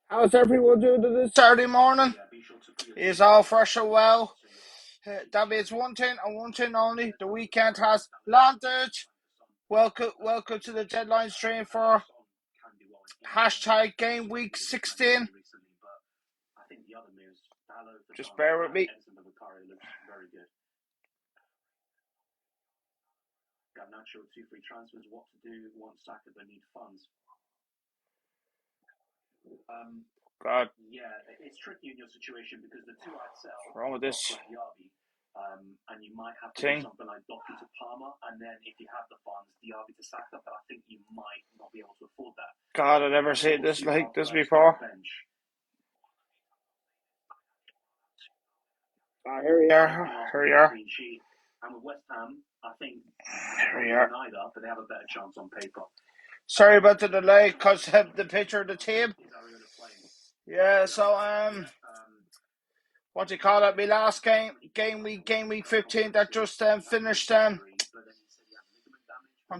How's everyone doing this Saturday morning? Is all fresh and well? That means one thing and one thing only. The weekend has landed. Welcome to the deadline stream for hashtag Game Week 16. Just bear with me. Garnacho, 2 free transfers. What to do? One Saka, they need funds. God. Yeah, it's tricky in your situation because the two I'd sell. What's wrong with this? And you might have to do something like Doku to Palmer, and then if you have the funds, Diaby to Saka, but I think you might not be able to afford that. God, I've never seen this like this before. Here we are. Here we are. And with West Ham, I think here we are. Neither, but they have a better chance on paper. Sorry about the delay because of the picture of the team. Yeah, so what do you call it? My last game week 15 that just finished on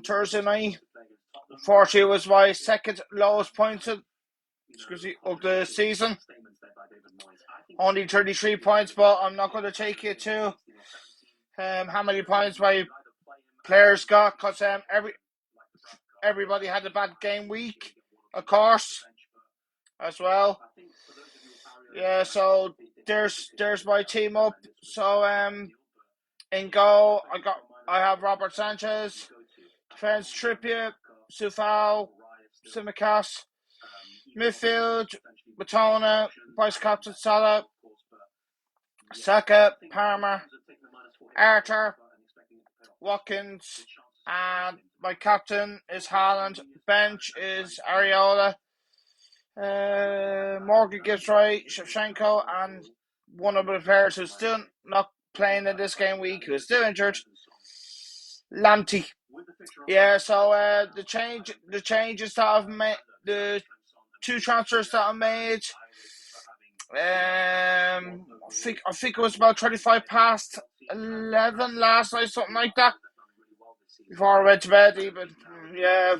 Thursday night. Unfortunately, it was my second lowest points of the season. Only 33 points, but I'm not going to take you to how many points my players got because everybody had a bad game week, of course, as well. Yeah, so there's my team up. So in goal I have Robert Sanchez, defense Trippier, Sufal, Simicas, midfield Matona, vice captain Salah, Saka, Palmer, Arthur, Watkins, and my captain is Haaland. Bench is Areola, Morgan Gibbs-White, Shevchenko, and one of the players who's still not playing in this game week, who is still injured, Lamptey. Yeah, so the changes that I've made, the two transfers that I made. I think it was about 25 past 11 last night, something like that. Before I went to bed, even. Yeah.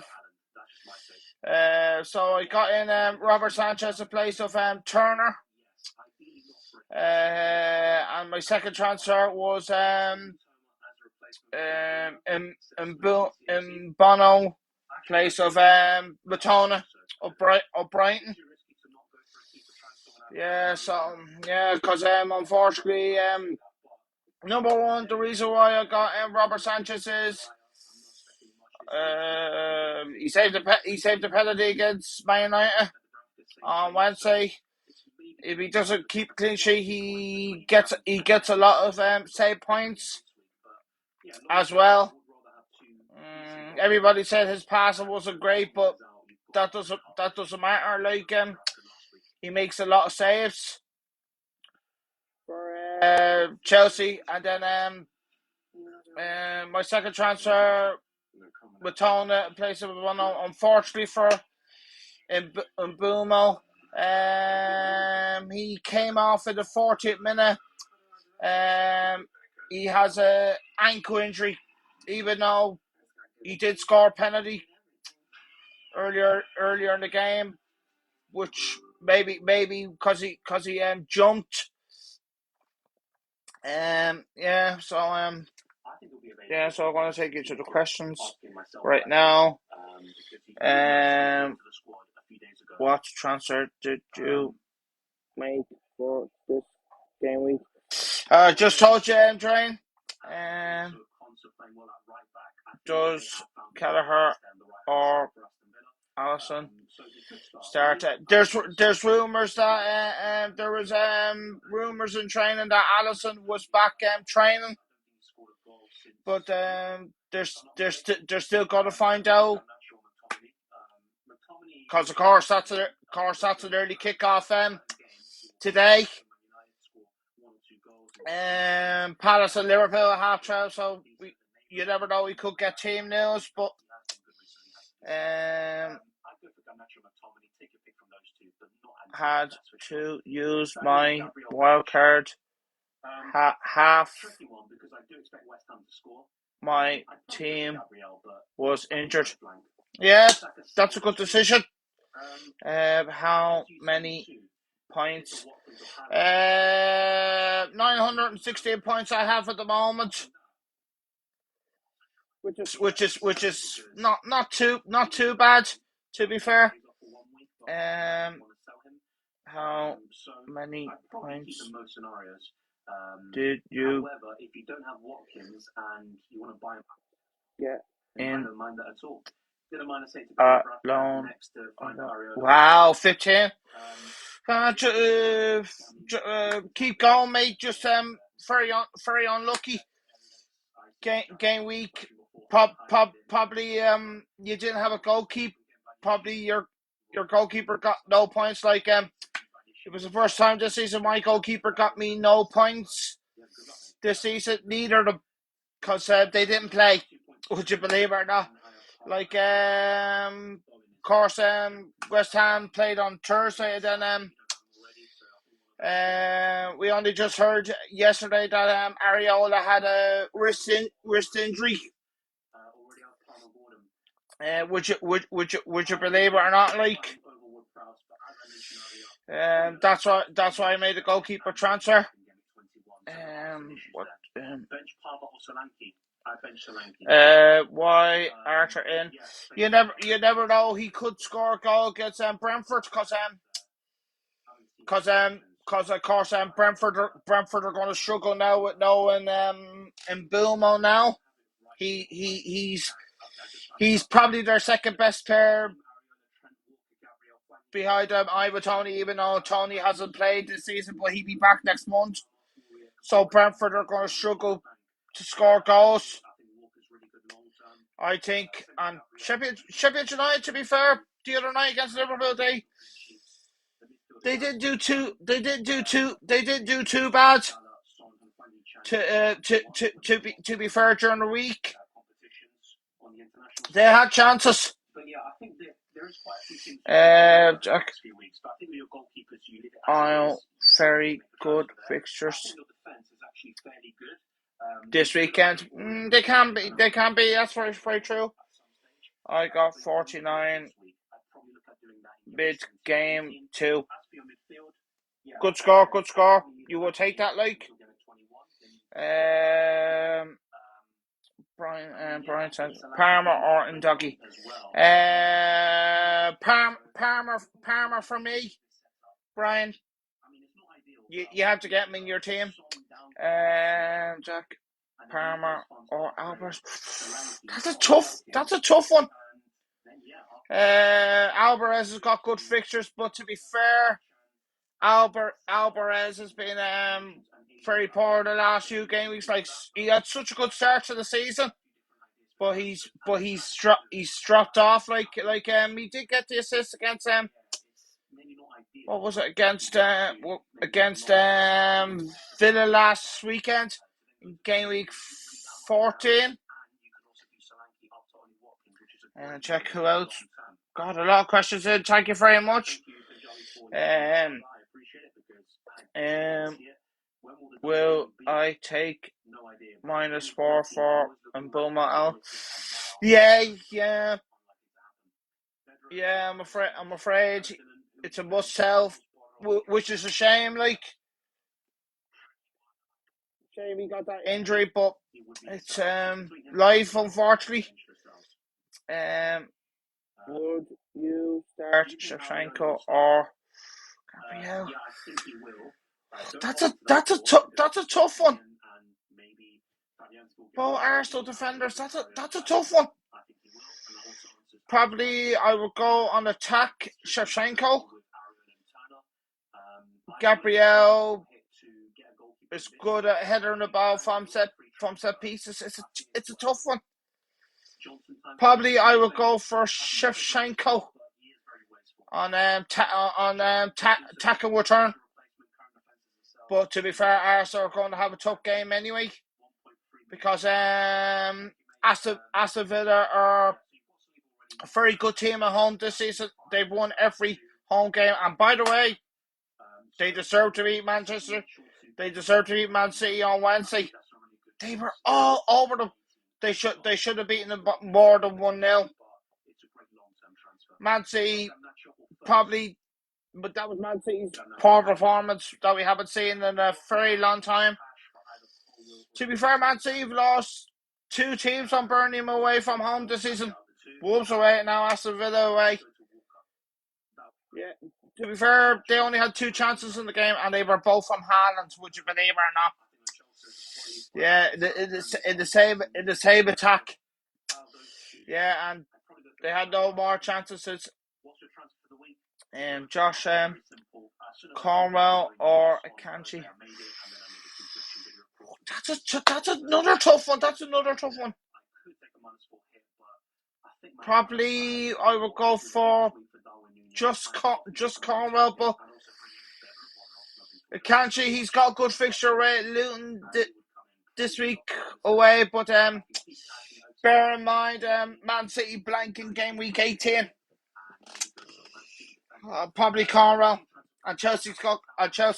So I got in Robert Sanchez in place of Turner. And my second transfer was in Bono, place of Matona of Brighton. Yeah, so because unfortunately number one, the reason why I got Robert Sanchez is he saved the penalty against Man United on Wednesday. If he doesn't keep clean sheet, he gets a lot of save points as well. Everybody said his passing wasn't great, but that doesn't matter. Like he makes a lot of saves for Chelsea, and then my second transfer with Tona in place of one, unfortunately for Mbumo. He came off in the 40th minute. He has a ankle injury, even though he did score a penalty earlier in the game, which maybe because he jumped. So I'm going to take you to the questions right now. What transfer did you make for this game week? Just told you, Drain. Does Kelleher or Allison start? There's rumours that there was rumours in training that Allison was back training, but they're still got to find out because of course that's an early kickoff today. Palace and Liverpool at 12:30, so you never know, we could get team news, but had to use my wild card. Half my team was injured. Yeah, that's a good decision. How many points? 916 points I have at the moment, which is not too bad, to be fair. How many points did you get in loan? Wow, 15. Keep going, mate. Just very unlucky. Game week. Probably you didn't have a goalkeeper. Probably your goalkeeper got no points. Like it was the first time this season my goalkeeper got me no points this season. Neither of because they didn't play. Would you believe it or not? Like of course West Ham played on Thursday, and then we only just heard yesterday that Areola had a wrist injury. Would you believe it or not? Like, that's why I made a goalkeeper transfer. Why Arthur in? You never know. He could score a goal against Brentford because of course Brentford are going to struggle now with no in Mbeumo now. He's probably their second best player behind Ivan Toney, even though Toney hasn't played this season, but he'll be back next month. So Brentford are going to struggle to score goals, I think. And Sheffield United, to be fair, the other night against Liverpool, they didn't do too bad. To be fair, during the week, they had chances. Jack, very good fixtures this weekend. They can be. That's very true. I got 49 mid-game 2. Good score. You will take that, like. Brian says Palmer or Ndoggy. Palmer for me, Brian. You have to get him in your team. Jack, Palmer or Albert. That's a tough one. Alvarez has got good fixtures, but to be fair, Alvarez has been very poor the last few game weeks. Like, he had such a good start to the season, but he's dropped off. Like he did get the assist against what was it against Villa last weekend, game week 14. And check who else. Got a lot of questions in. Thank you very much. Will I take -4 for Mbeumo? Yeah. I'm afraid it's a must-sell, which is a shame. Like, shame he got that injury, but it's life, unfortunately. Would you start Shevchenko or Gabriel? That's a tough one. Both Arsenal defenders. That's a tough one. Probably I would go on attack Shevchenko. Gabriel is good at heading the ball from set pieces. It's a tough one. Probably I would go for Shevchenko on tackle return. But to be fair, Arsenal are going to have a tough game anyway, because Aston Villa are a very good team at home this season. They've won every home game, and by the way, they deserve to beat Manchester. They deserve to beat Man City on Wednesday. They were all over them. They should have beaten them more than 1-0. Man City probably, but that was Man City's poor performance that we haven't seen in a very long time. To be fair, Man City have lost 2 teams on Burnham away from home this season. Wolves away and now Aston Villa away. Yeah. To be fair, they only had 2 chances in the game and they were both from Haaland, would you believe it or not? Yeah, in the same attack. Yeah, and they had no more chances since Josh Cornwell or Akanji. That's another tough one. Probably I would go for just Cornwell, but Akanji, he's got a good fixture rate. Luton this week away, but bear in mind Man City blank in game week 18. Probably Cornwell, and Chelsea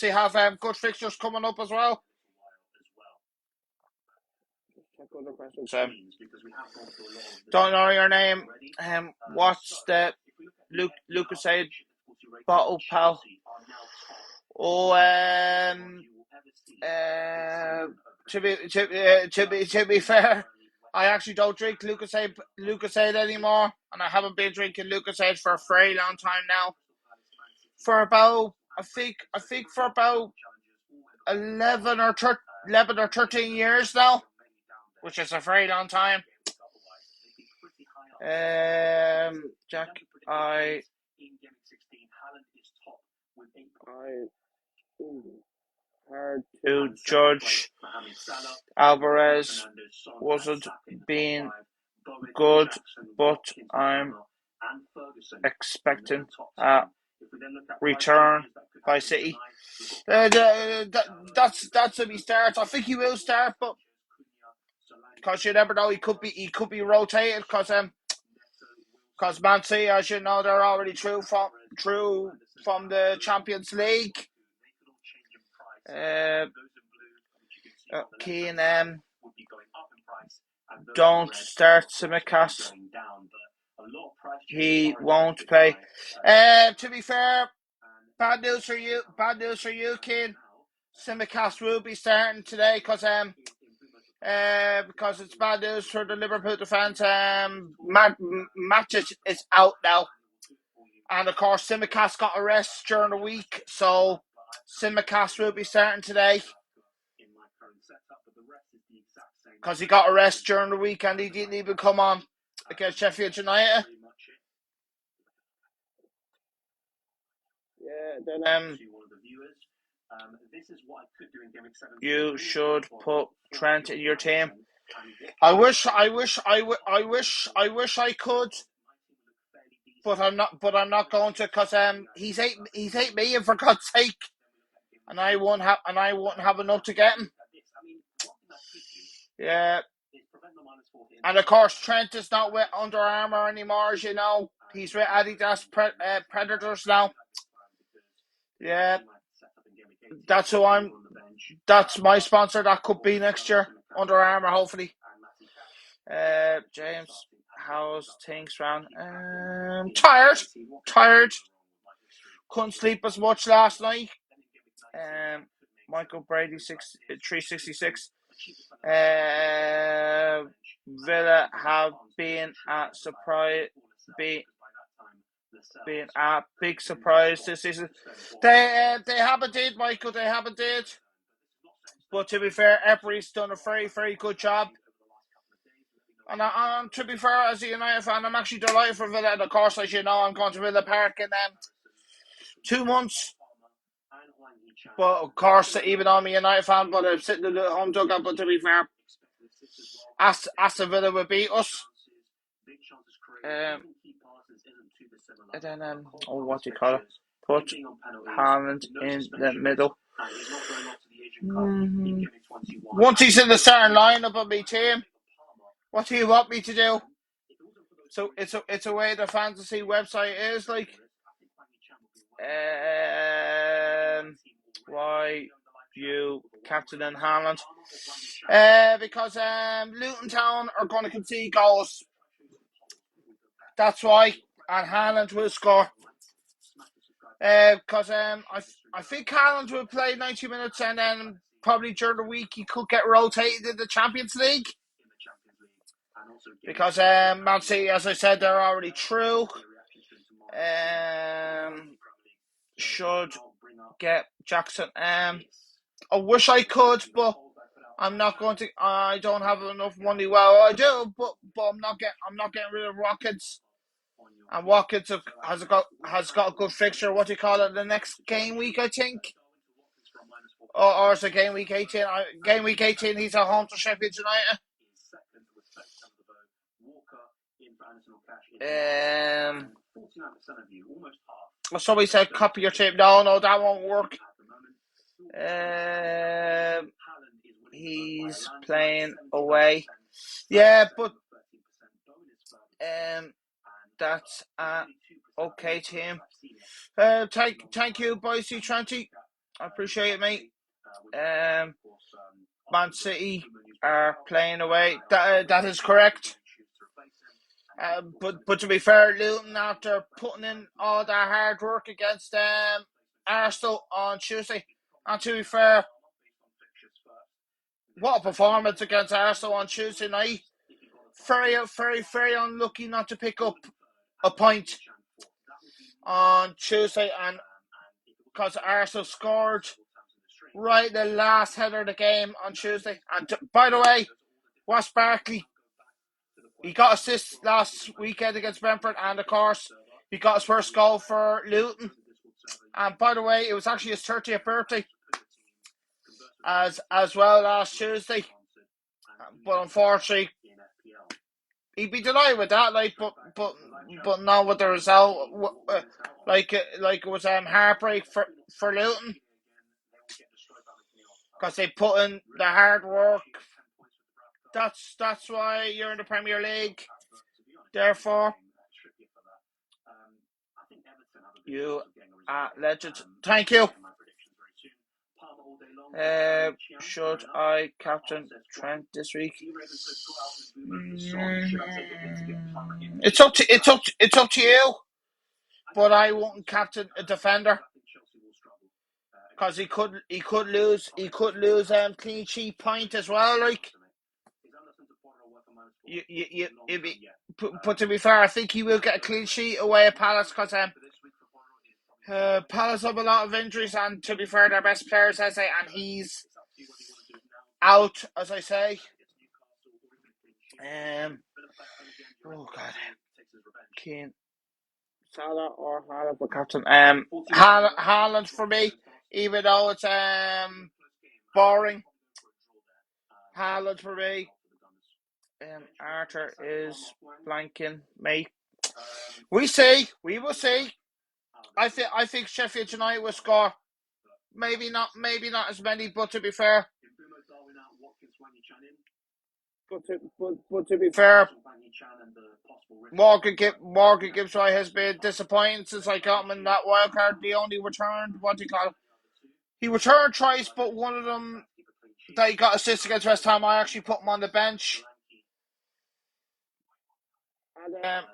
have good fixtures coming up as well. Don't know your name. What's the Lucozade bottle, pal? Oh, to be fair, I actually don't drink Lucozade anymore, and I haven't been drinking Lucozade for a very long time now. For about, I think for about 11 or 13 years now, which is a very long time. Jack, I hard to judge. Alvarez wasn't being good, but I'm expecting a return by City. That's if he starts. I think he will start, but because you never know, he could be rotated because Man City, as you know, they're already through from the Champions League. Keane, don't start Tsimikas. He won't play. To be fair, bad news for you, Keane. Tsimikas will be starting today because it's bad news for the Liverpool defence. Matches is out now, and of course Tsimikas got a rest during the week, so Tsimikas will be starting today because he got a rest during the week and he didn't even come on against Sheffield United. Yeah, then you should put Trent in your team. I wish I could, but I'm not going to because he's 8 million for God's sake, and I won't have enough to get him. Yeah, and of course Trent is not with Under Armour anymore, as you know. He's with Adidas Predators now. Yeah, that's my sponsor. That could be next year, Under Armour, hopefully. James, how's things around? Tired. Couldn't sleep as much last night. Michael Brady 366. Villa have been a big surprise this season. They haven't did, Michael. They haven't did. But to be fair, Emery's done a very, very good job. And to be fair, as a United fan, I'm actually delighted for Villa. And of course, as you know, I'm going to Villa Park in 2 months. But of course, even though I'm a United fan, but I'm sitting in the home dugout. But to be fair, Aston Villa will beat us. And then, what do you call it? Put Haaland in the middle. Once he's in the starting lineup of my team, what do you want me to do? So it's a way the fantasy website is like. Why you captain and Haaland? Because Luton Town are going to concede goals. That's why, and Haaland will score. Because I think Haaland will play 90 minutes, and then probably during the week he could get rotated in the Champions League. Because Man City, as I said, they're already through. Should get Jackson. I wish I could, but I'm not going to. I don't have enough money. Well, I do, but I'm not getting rid of Rockets. And Watkins has got a good fixture. What do you call it? The next game week, I think. Or is it game week 18? Game week 18, he's at home to Sheffield United. Somebody said copy your tape. No, that won't work. He's playing away. Yeah, but that's okay team. Thank you, Boise Tranty. I appreciate it, mate. Man City are playing away. That is correct. But to be fair, Luton, after putting in all their hard work against Arsenal on Tuesday, and to be fair, what a performance against Arsenal on Tuesday night. Very, very, very unlucky not to pick up a point on Tuesday, and because Arsenal scored right the last header of the game on Tuesday. And by the way, Ross Barkley, he got assists last weekend against Brentford, and of course, he got his first goal for Luton. And by the way, it was actually his 30th birthday as well last Tuesday. But unfortunately, he'd be delighted with that, but not with the result. Like it was heartbreak for Luton, because they put in the hard work. That's why you're in the Premier League. Therefore, you are legend. Thank you. Should I captain Trent this week? It's up to you. But I wouldn't captain a defender, because he could lose clean sheet point as well. Like but to be fair, I think he will get a clean sheet away at Palace, because Palace have a lot of injuries, and to be fair, their best players, as I say, and he's out, as I say. Oh God, Kane, Salah or Haaland for captain? Haaland for me, even though it's boring. Haaland for me. Arthur is blanking, mate. We will see. I think Sheffield United will score. Maybe not as many, but to be fair. But to be fair, Morgan Gibbswright has been disappointing since I got him in that wild card. He only returned, what do you call it? He returned twice, but one of them that he got assists against West Ham, I actually put him on the bench. And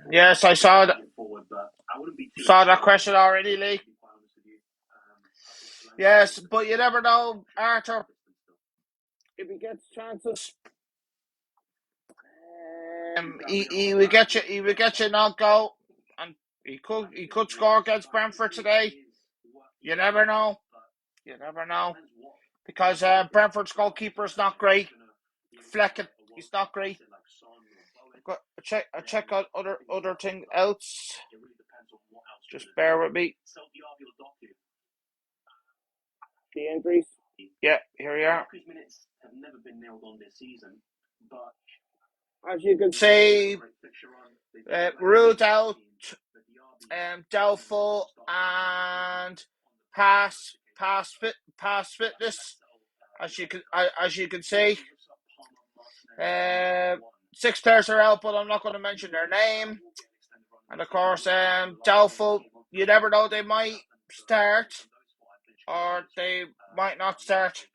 yes, I saw that. Saw that question already, Lee. Yes, but you never know, Arthur. If he gets chances, he will get you. He will get you not go, and he could score against Brentford today. You never know. Because Brentford's goalkeeper is not great. Flecken, he's not great. I check out other thing else. Just bear with me. The injuries. Yeah, here we are. As you can see, ruled out, doubtful, and pass fitness. As you can see, 6 players are out, but I'm not going to mention their name. And of course, doubtful. You never know; they might start, or they might not start.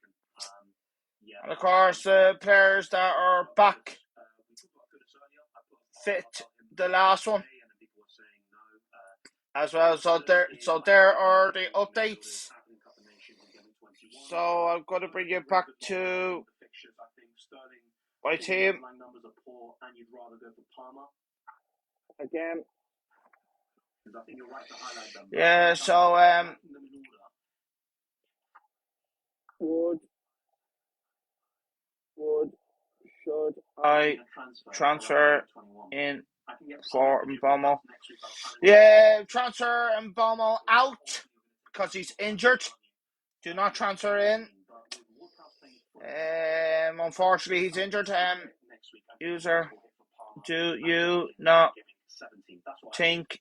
And of course, players that are back fit, the last one. as well. So there are the updates. So I'm going to bring you back to my team again. Yeah. So should I transfer in for Mbeumo? Yeah, transfer Mbeumo out because he's injured. Do not transfer in. Unfortunately, he's injured. User, do you not think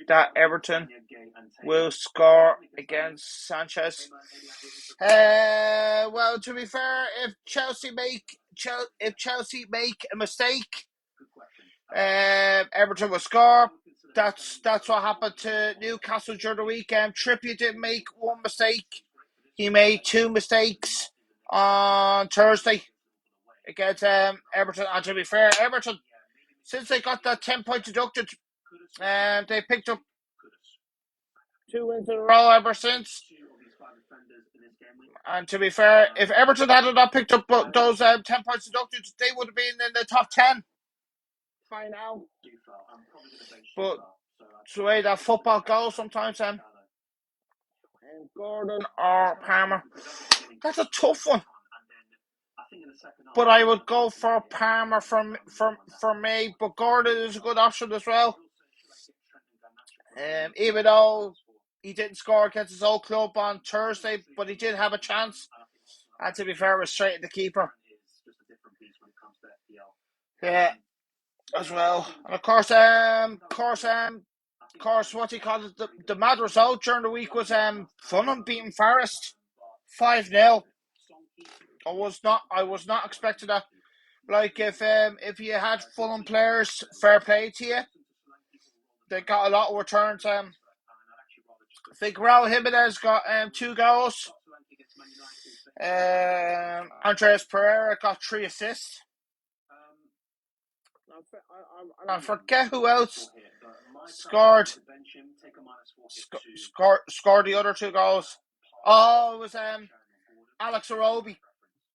that Everton will score against Sanchez? Well, to be fair, if Chelsea make a mistake, Everton will score. That's what happened to Newcastle during the weekend. Trippier didn't make one mistake. He made two mistakes on Thursday against Everton. And to be fair, Everton, since they got that 10-point deducted, they picked up 2 wins in a row ever since. And to be fair, if Everton had not picked up those 10 points deducted, they would have been in the top 10 by now. But it's the way that football goes sometimes. Gordon or Palmer, that's a tough one. But I would go for Palmer for me. But Gordon is a good option as well. Even though he didn't score against his old club on Thursday, but he did have a chance. And to be fair, it was straight at the keeper. Yeah, as well. And of course, what he called it, the mad result during the week was Fulham beating Forest 5-0. I was not expecting that. Like if you had Fulham players, fair play to you. They got a lot of returns. I think Raul Jimenez got 2 goals. Andreas Pereira got 3 assists. I forget who else scored the other 2 goals. Oh, it was Alex Iwobi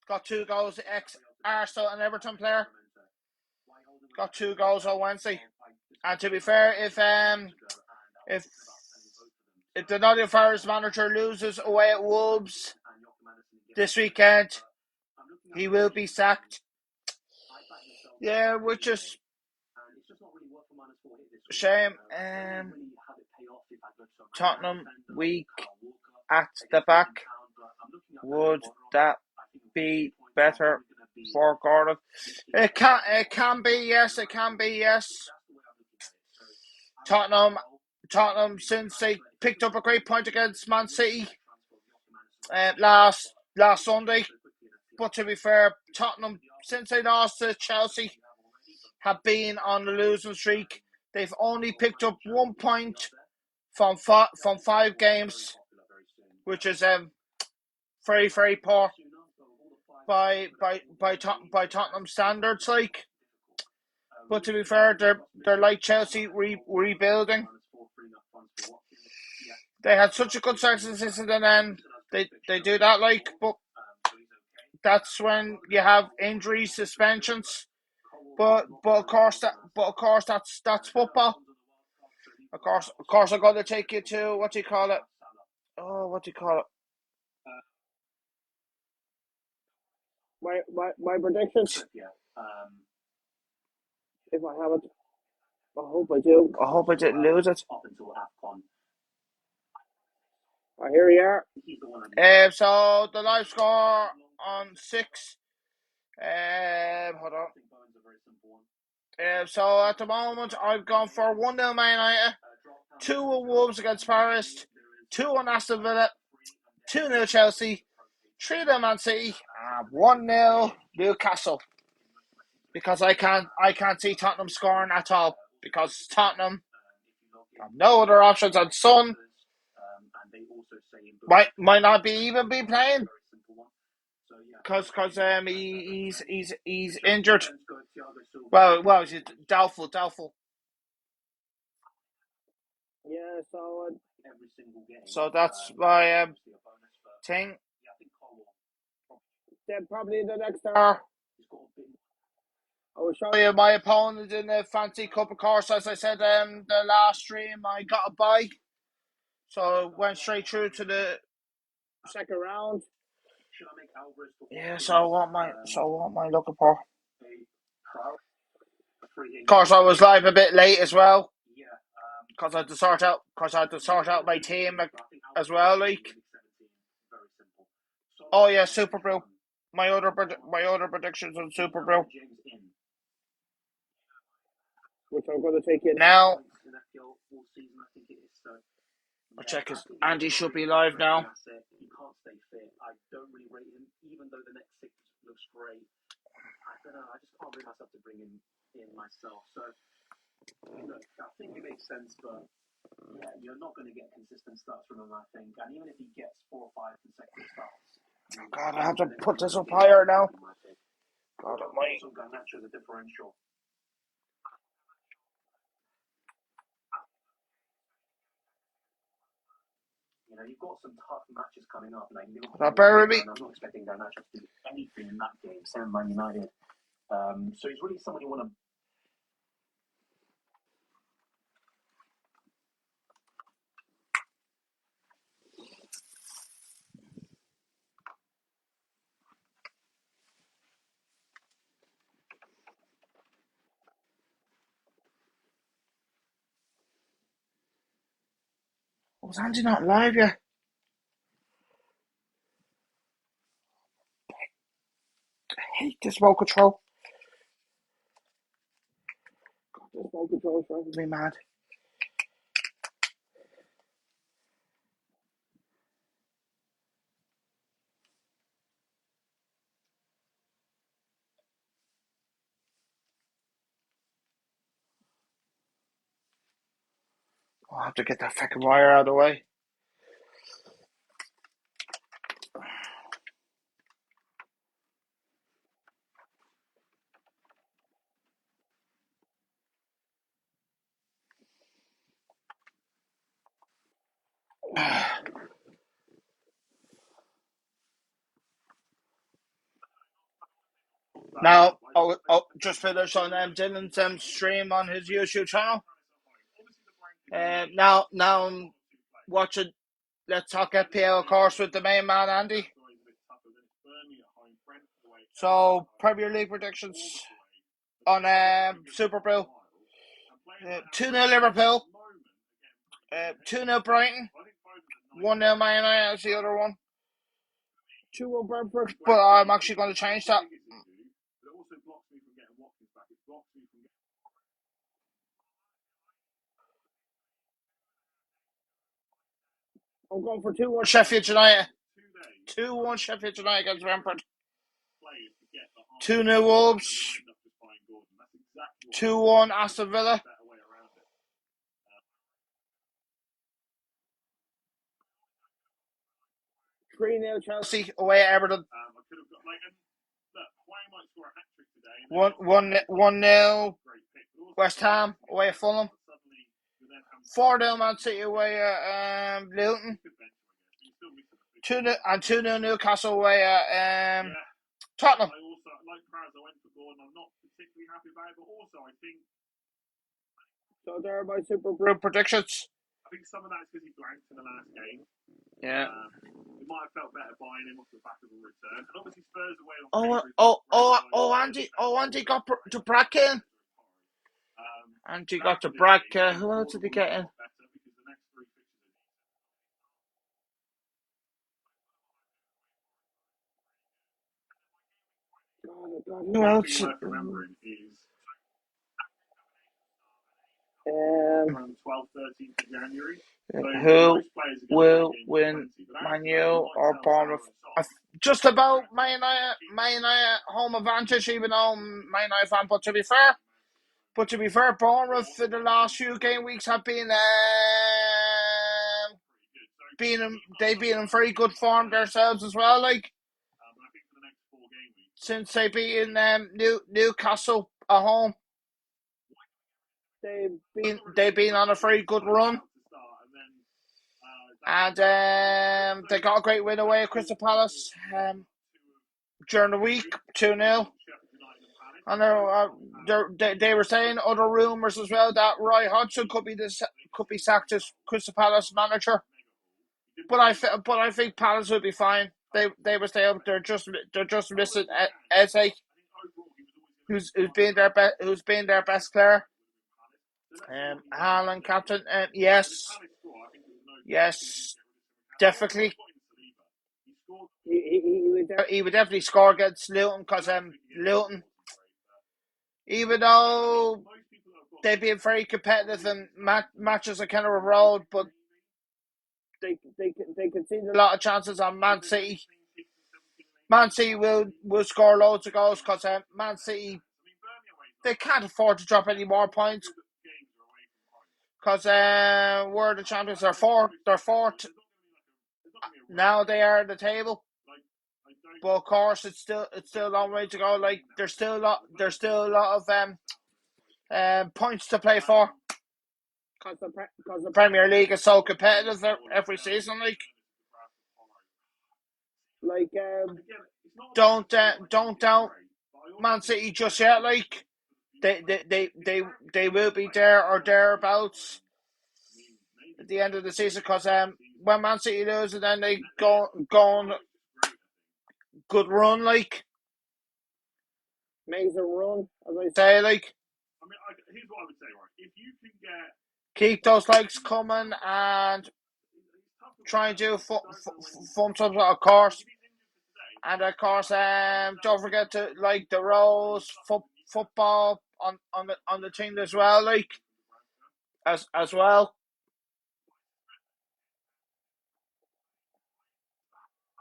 got 2 goals. Ex-Arsenal and Everton player got 2 goals on Wednesday. And to be fair, if the Nottingham Forest manager loses away at Wolves this weekend, he will be sacked. Yeah, which is a shame. Tottenham weak at the back. Would that be better for Gordon? It can be, yes. It can be, yes. Tottenham, since they picked up a great point against Man City last Sunday. But to be fair, Tottenham, since they lost to Chelsea, have been on the losing streak. They've only picked up 1 point from 5 games, which is very, very poor by Tottenham standards. Like, but to be fair, they're like Chelsea rebuilding. They had such a good start to the season, and then they do that. Like, but that's when you have injuries, suspensions. But of course that's football. Of course, I'm going to take you to what do you call it? Oh, what do you call it? My predictions. If I have it, I hope I do. I hope I didn't lose it. Here we are. So the live score on 6. Hold on. So at the moment, I've gone for 1-0 Man United, 2 Wolves against Forest, 2 Aston Villa, 2-0 Chelsea, 3-0 Man City, and 1-0 Newcastle. Because I can't see Tottenham scoring at all. Because Tottenham have no other options, and Son might not even be playing. Because he's injured. Well, he's doubtful. So that's my thing. Then probably the next hour, I will show you my opponent in the Fancy Cup. Of course, as I said, the last stream I got a bye, so went straight through to the second round. Yeah, so what am I looking for? Of course, I was live a bit late as well, because I had to sort out my team as well. Like, oh yeah, Super Brew. My other predictions on Super Brew, which I'm going to take in now. I'll check his. Andy should be live now. God, I have to put this up higher now. God almighty. You've got some tough matches coming up. Like, bear with me. I'm not expecting Garnacho to do anything in that game. Same Man United. So he's really someone you want to. Was Andy not live yet? I hate this remote control. God, this remote control is driving me mad. I'll have to get that fucking wire out of the way. Now, just finished on Dylan's stream on his YouTube channel. Now I'm watching Let's Talk FPL, of course, with the main man, Andy. So, Premier League predictions on Super Bowl. 2-0 Liverpool. 2-0 Brighton. 1-0 Man United is the other one. 2-1 Brentford. But I'm actually going to change that. I'm going for 2-1 Sheffield United. 2-1 Sheffield United against Brentford. 2-0 Wolves. 2-1 Aston Villa. 3-0 Chelsea away at Everton. 1-0 West Ham away at Fulham. 4-0 Man City away at Luton. 2-0 Newcastle away at Tottenham. So there are my Super Bowl predictions. I think some of that's because he blanked in the last game. Yeah. We might have felt better buying him off the back of a return. And obviously Spurs away. Andy got to Bracken. Andy got to Bracken. Who else did he get in? Who else? Around 12th, 13th of January. Who will win, Man U or Bournemouth? Just about Man United home advantage, even though Man United fan. But to be fair, Bournemouth for the last few game weeks have been they've been in very good form themselves as well. Like, since they beat Newcastle at home, they've been on a very good run. And they got a great win away at Crystal Palace during the week, 2-0. And they were saying other rumours as well that Roy Hodgson could be sacked as Crystal Palace manager. But I think Palace will be fine. They will stay up. They're just missing Eze, who's been their best player. Haaland captain. Yes, definitely. He would definitely score against Luton because Luton, even though they've been very competitive in matches at Kenilworth Road, but they conceded a lot of chances on Man City. Man City will score loads of goals because Man City, they can't afford to drop any more points because we're the champions. They're fourth now. They are in the table, but of course it's still a long way to go. Like there's still a lot of points to play for because the Premier League is so competitive every season. Don't doubt Man City just yet. Like they will be there or thereabouts at the end of the season because when Man City lose and then they go on good run, like amazing run, as I say, like. Here's what I would say, right? If you can keep those likes coming and try and do fun subs, of course. And of course, don't forget to like the Rose football on the team as well, like as well.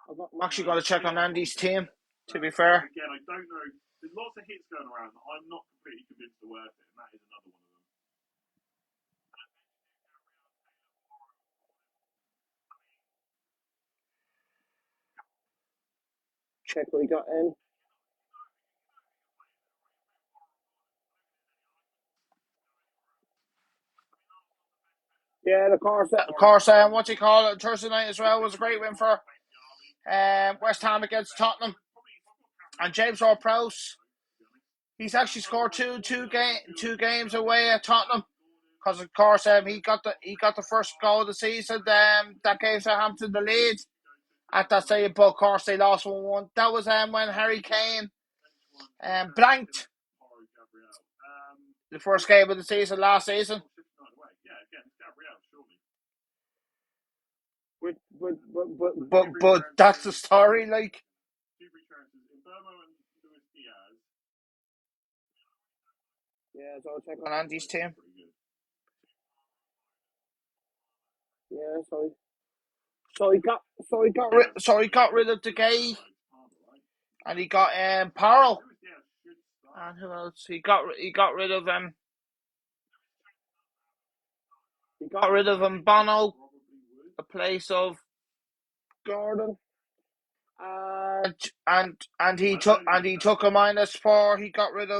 I'm actually going to check on Andy's team. To be fair, again, I don't know. There's lots of hits going around. I'm not completely convinced they're worth it, and that is another one of them. Check what we got in. Yeah, of course. What you call it? Thursday night as well was a great win for West Ham against Tottenham. And James Ward-Prowse, he's actually scored two games away at Tottenham. Because of course, he got the first goal of the season. That gave Southampton the lead at that stage, but of course they lost 1-1. That was when Harry Kane blanked the first game of the season last season. But that's the story, like. Yeah, so I'll check on Andy's team. Yeah, so he got rid of De Gea, and he got Parrell, and who else? He got rid of He got rid of Bono, the place of Gordon, and he took a -4. He got rid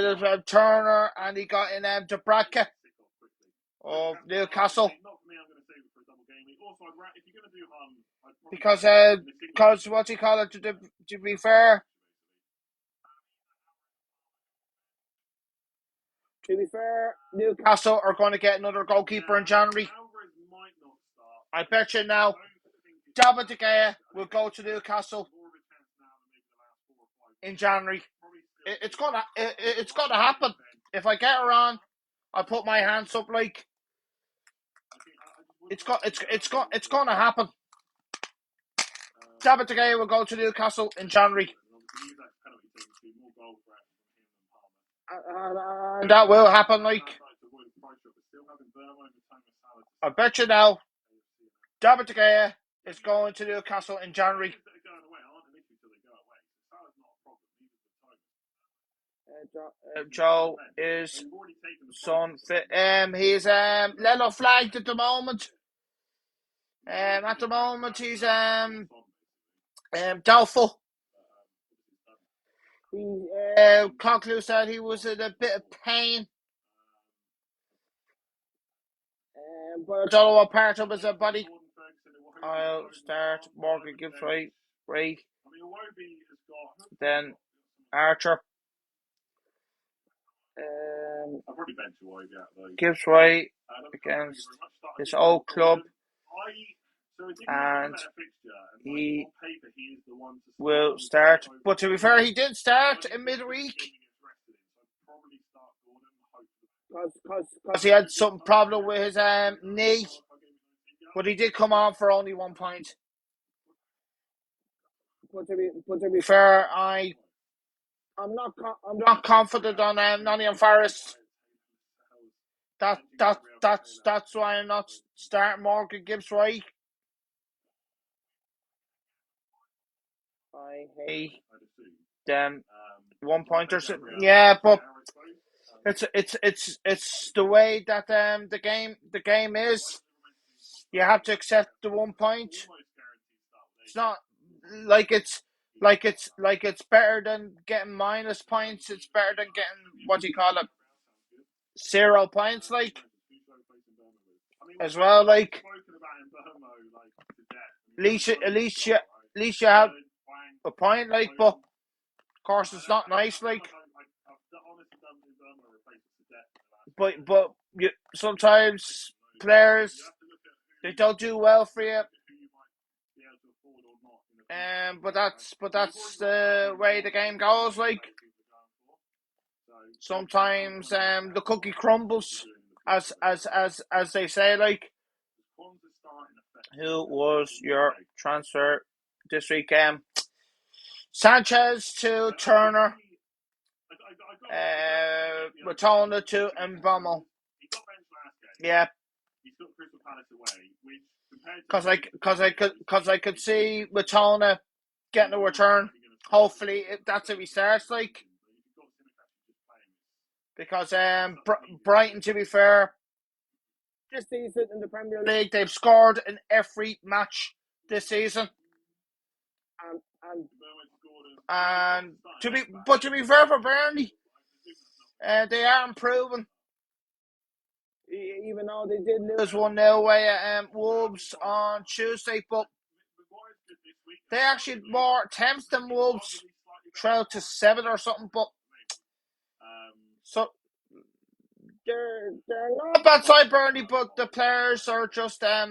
of Turner, and he got in Dubravka of Newcastle. Because what do you call it? To be fair, Newcastle are going to get another goalkeeper in January. I bet you now, David De Gea will go to Newcastle in January. It's gonna happen. If I get her on, I put my hands up. Like it's gonna happen. David De Gea will go to Newcastle in January. And that will happen, like. I bet you now, David De Gea is going to Newcastle in January. Joe is son fit. He's yellow flagged at the moment. At the moment he's doubtful. Conklu said he was in a bit of pain. But I don't know what part of it is, buddy. I'll start Morgan Gibbs White, then Archer. Gibbs White against his old club, and he will start. But to be fair, he did start in midweek because he had some problem with his knee, but he did come on for only 1 point. But to be fair, I'm not confident on Nottingham Forest. That's why I'm not starting Morgan Gibbs White. I hate them 1 pointers. Yeah, but it's the way that the game is. You have to accept the 1 point. It's not like it's better than getting minus points. It's better than getting what do you call it, 0 points, like as well. Like at least you have a point, like. But of course, it's not nice, like. But sometimes players, they don't do well for you. But that's the way the game goes. Like sometimes the cookie crumbles, as they say. Like, who was your transfer this week? Sanchez to Turner, Matona to Mbamo. Yeah, because I could see Matona getting a return. Hopefully, that's if he starts. Like, because Brighton, to be fair, this season in the Premier League, they've scored in every match this season. And to be fair for Burnley, they are improving. Even though they did lose 1-0 away at Wolves on Tuesday, but they actually had more attempts than Wolves, 12-7 or something. But so they're not a bad side, Burnley, but the players are just not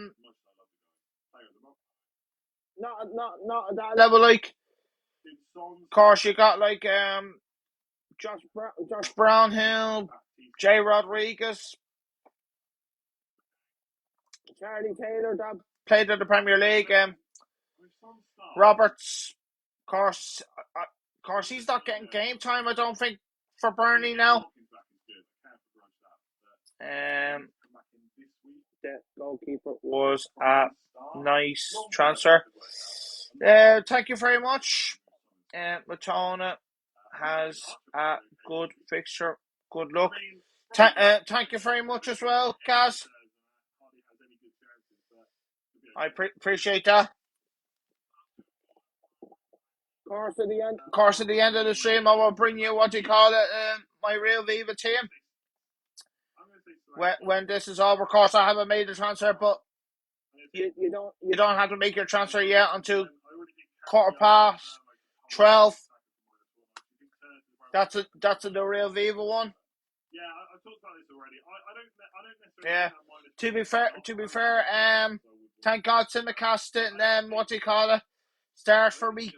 at that level. Like, of course, you got like Josh Brownhill, Jay Rodriguez, Charlie Taylor that played in the Premier League. Roberts, of course, he's not getting game time, I don't think, for Burnley now. The goalkeeper was a nice transfer. Thank you very much. Matona has a good fixture. Good luck. Thank you very much as well, Gaz. I appreciate that. Of course, at the end of the stream, I will bring you what you call it, my Real Viva team. When this is over, of course, I haven't made the transfer, but you don't have to make your transfer yet until 12:15. That's the Real Viva one. Yeah, I talked about this already. I don't necessarily. To be fair, thank God Simicast didn't what do you call it, start for me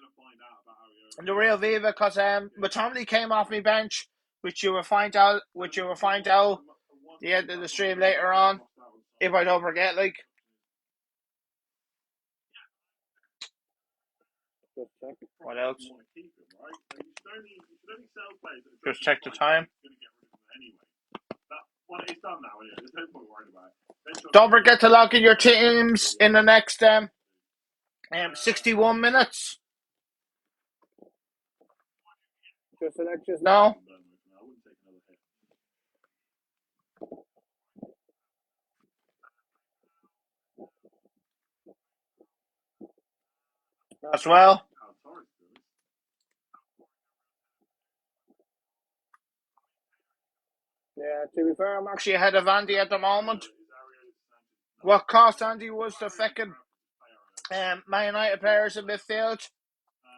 in the Real Viva, because McTominay came off my bench, which you will find out the end of the stream later on, if I don't forget. Like, what else? Just check the time. Don't forget to log in your teams in the next 61 minutes. Just to let you know. As well. Yeah, to be fair, I'm actually ahead of Andy at the moment. what cost Andy was the fucking Man United players in midfield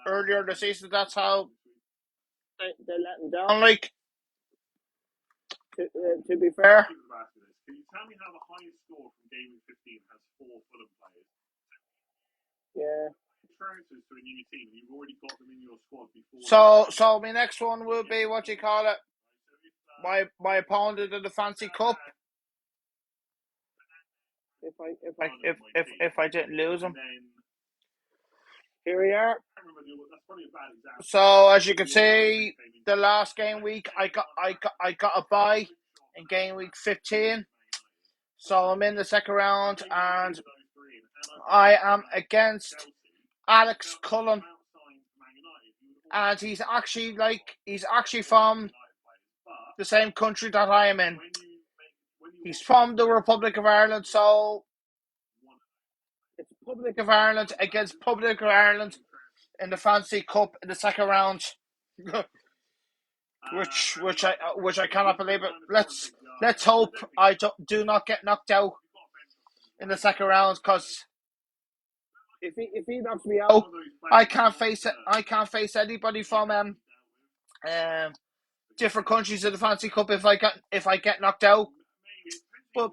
earlier in the season. That's how they let him down. Like, to be fair. Can you tell me how the highest score from game week 15 has 4 Fulham players? Yeah. Transfers to a new team, you've already got them in your squad before. So my next one will be what you call it. My opponent in the Fancy Cup. If I didn't lose him. Here we are. So as you can see, the last game week I got a bye in game week 15. So I'm in the second round and I am against Alex Cullen. And he's actually from the same country that I am in. He's from the Republic of Ireland, so it's Republic of Ireland against Republic of Ireland in the Fancy Cup in the second round. which I cannot believe it. Let's hope I do not get knocked out in the second round, because if he knocks me out, I can't face anybody from different countries in the Fancy Cup if I get knocked out. But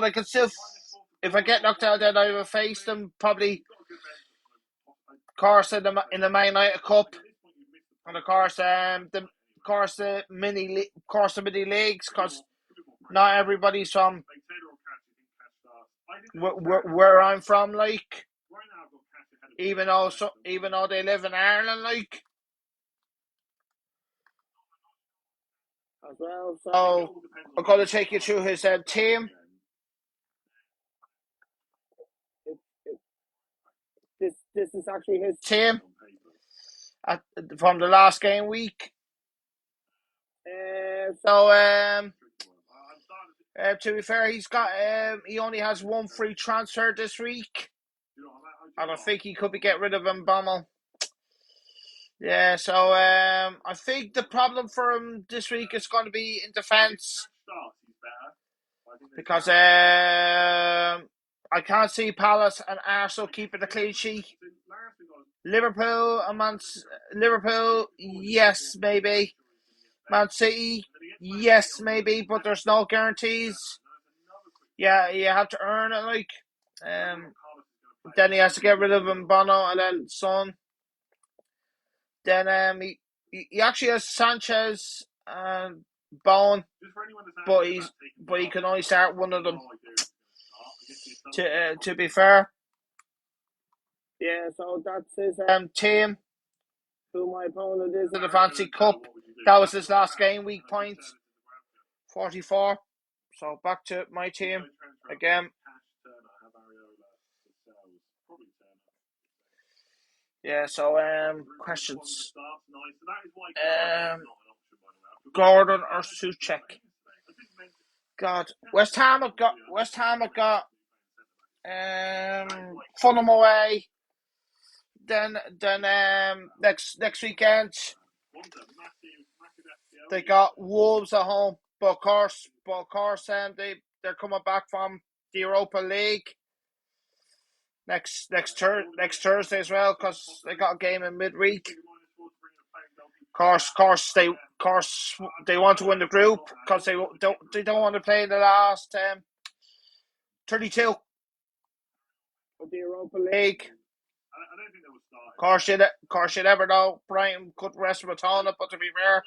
I can still, if I get knocked out, then I will face them probably, of course, in the Man United Cup, and of course the mini leagues, because not everybody's from where I'm from, like, even though they live in Ireland, like, as well. So I'm going to take you through his team. This is actually his team from the last game week. To be fair, he only has one free transfer this week. And I think he could be getting rid of Mbamo. Yeah, so I think the problem for him this week is going to be in defence, because I can't see Palace and Arsenal keeping the clean sheet. Liverpool, yes, maybe. Man City, yes, maybe, but there's no guarantees. Yeah, you have to earn it, like. Then he has to get rid of Mbano and then Son. Then he actually has Sanchez and Bowen, but he can only start one of them. To be fair. Yeah, so that's his team. Who my opponent is in the Fancy Cup. That was his last game week points. 44. So back to my team again. Yeah, so questions. Gordon or Souček? God, West Ham have got Fulham away. Then next weekend they got Wolves at home. But of course, they're coming back from the Europa League next Thursday as well, because they got a game in midweek. Of course they want to win the group, because they don't want to play in the last 32 of the Europa League. Of course you never know. Brighton could rest Matona, but to be fair,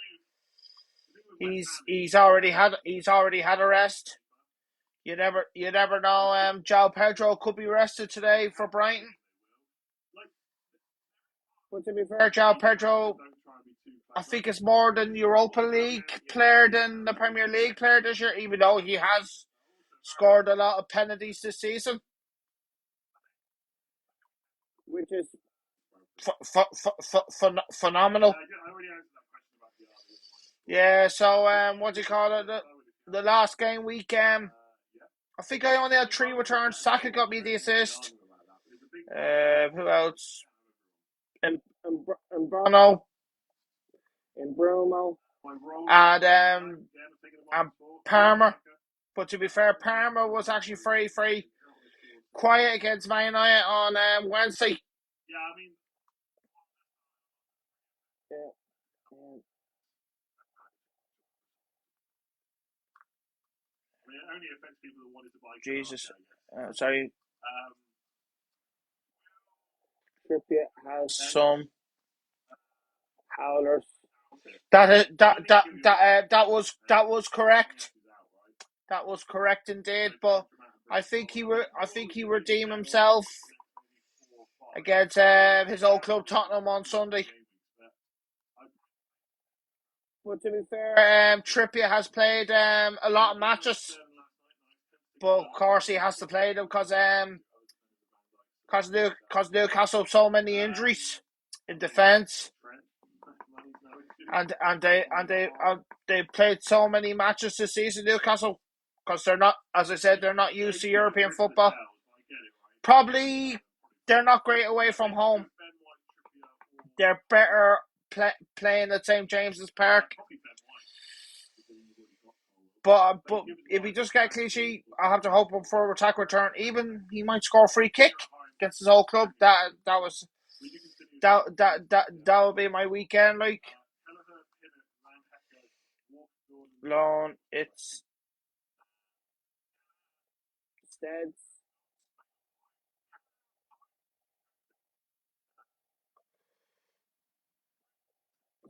he's already had a rest. You never know. João Pedro could be rested today for Brighton. But to be fair, João Pedro, I think it's more than Europa League player than the Premier League player this year, even though he has scored a lot of penalties this season, which is phenomenal. Yeah, so what do you call it? The last game week, I think I only had 3 returns. Saka got me the assist. Who else? And Bruno. And Bruno. And Palmer. But to be fair, Palmer was actually very quiet against Man United on Wednesday. Yeah, I mean, it only affects people who wanted to buy Jesus. Konate, I guess. Sorry. Um, Trippier has then some howlers. that's it. That was correct. That was correct indeed. But I think he redeemed himself against his old club Tottenham on Sunday. But to be fair, Trippier has played a lot of matches, but of course he has to play them because Newcastle have so many injuries in defence, and they played so many matches this season, Newcastle, because they're not, as I said, they're not used to European football. Probably they're not great away from home. They're better playing at St James's Park. But if he just get a clean sheet, I'll have to hope for a attack return. Even he might score a free kick against his old club. That would be my weekend. Like loan, it's Steads.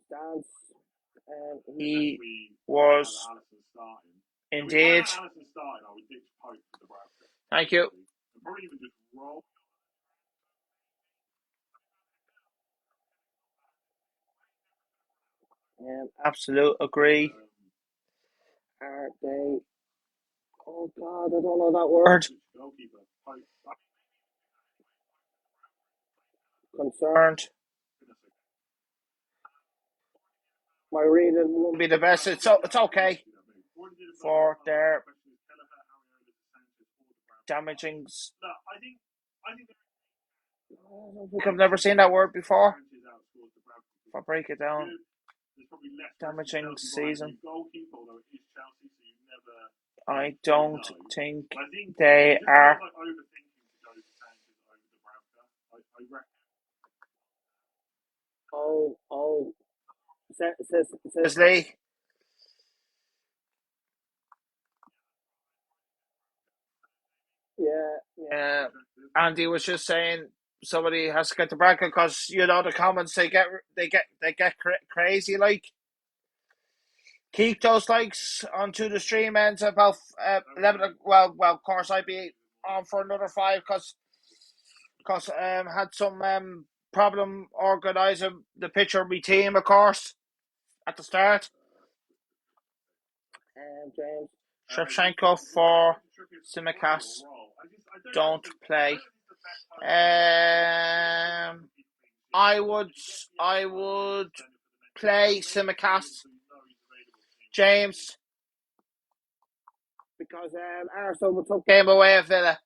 Stance. He was indeed. Thank you. Absolute agree. Are they? Oh God, I don't know that word. Concerned. My reading won't be the best. It's okay for their damaging. I've never seen that word before. If I break it down, damaging season. I don't think they are. Says Lee. Yeah. Andy was just saying somebody has to get the bracket because the comments they get crazy. Like keep those likes onto the stream ends about 11. Well, of course I'd be on for another 5 because had some problem organising the picture of my team, of course, at the start. James Shevchenko for Tsimikas don't play. I would play Tsimikas, James, because Arsenal took game away at Villa.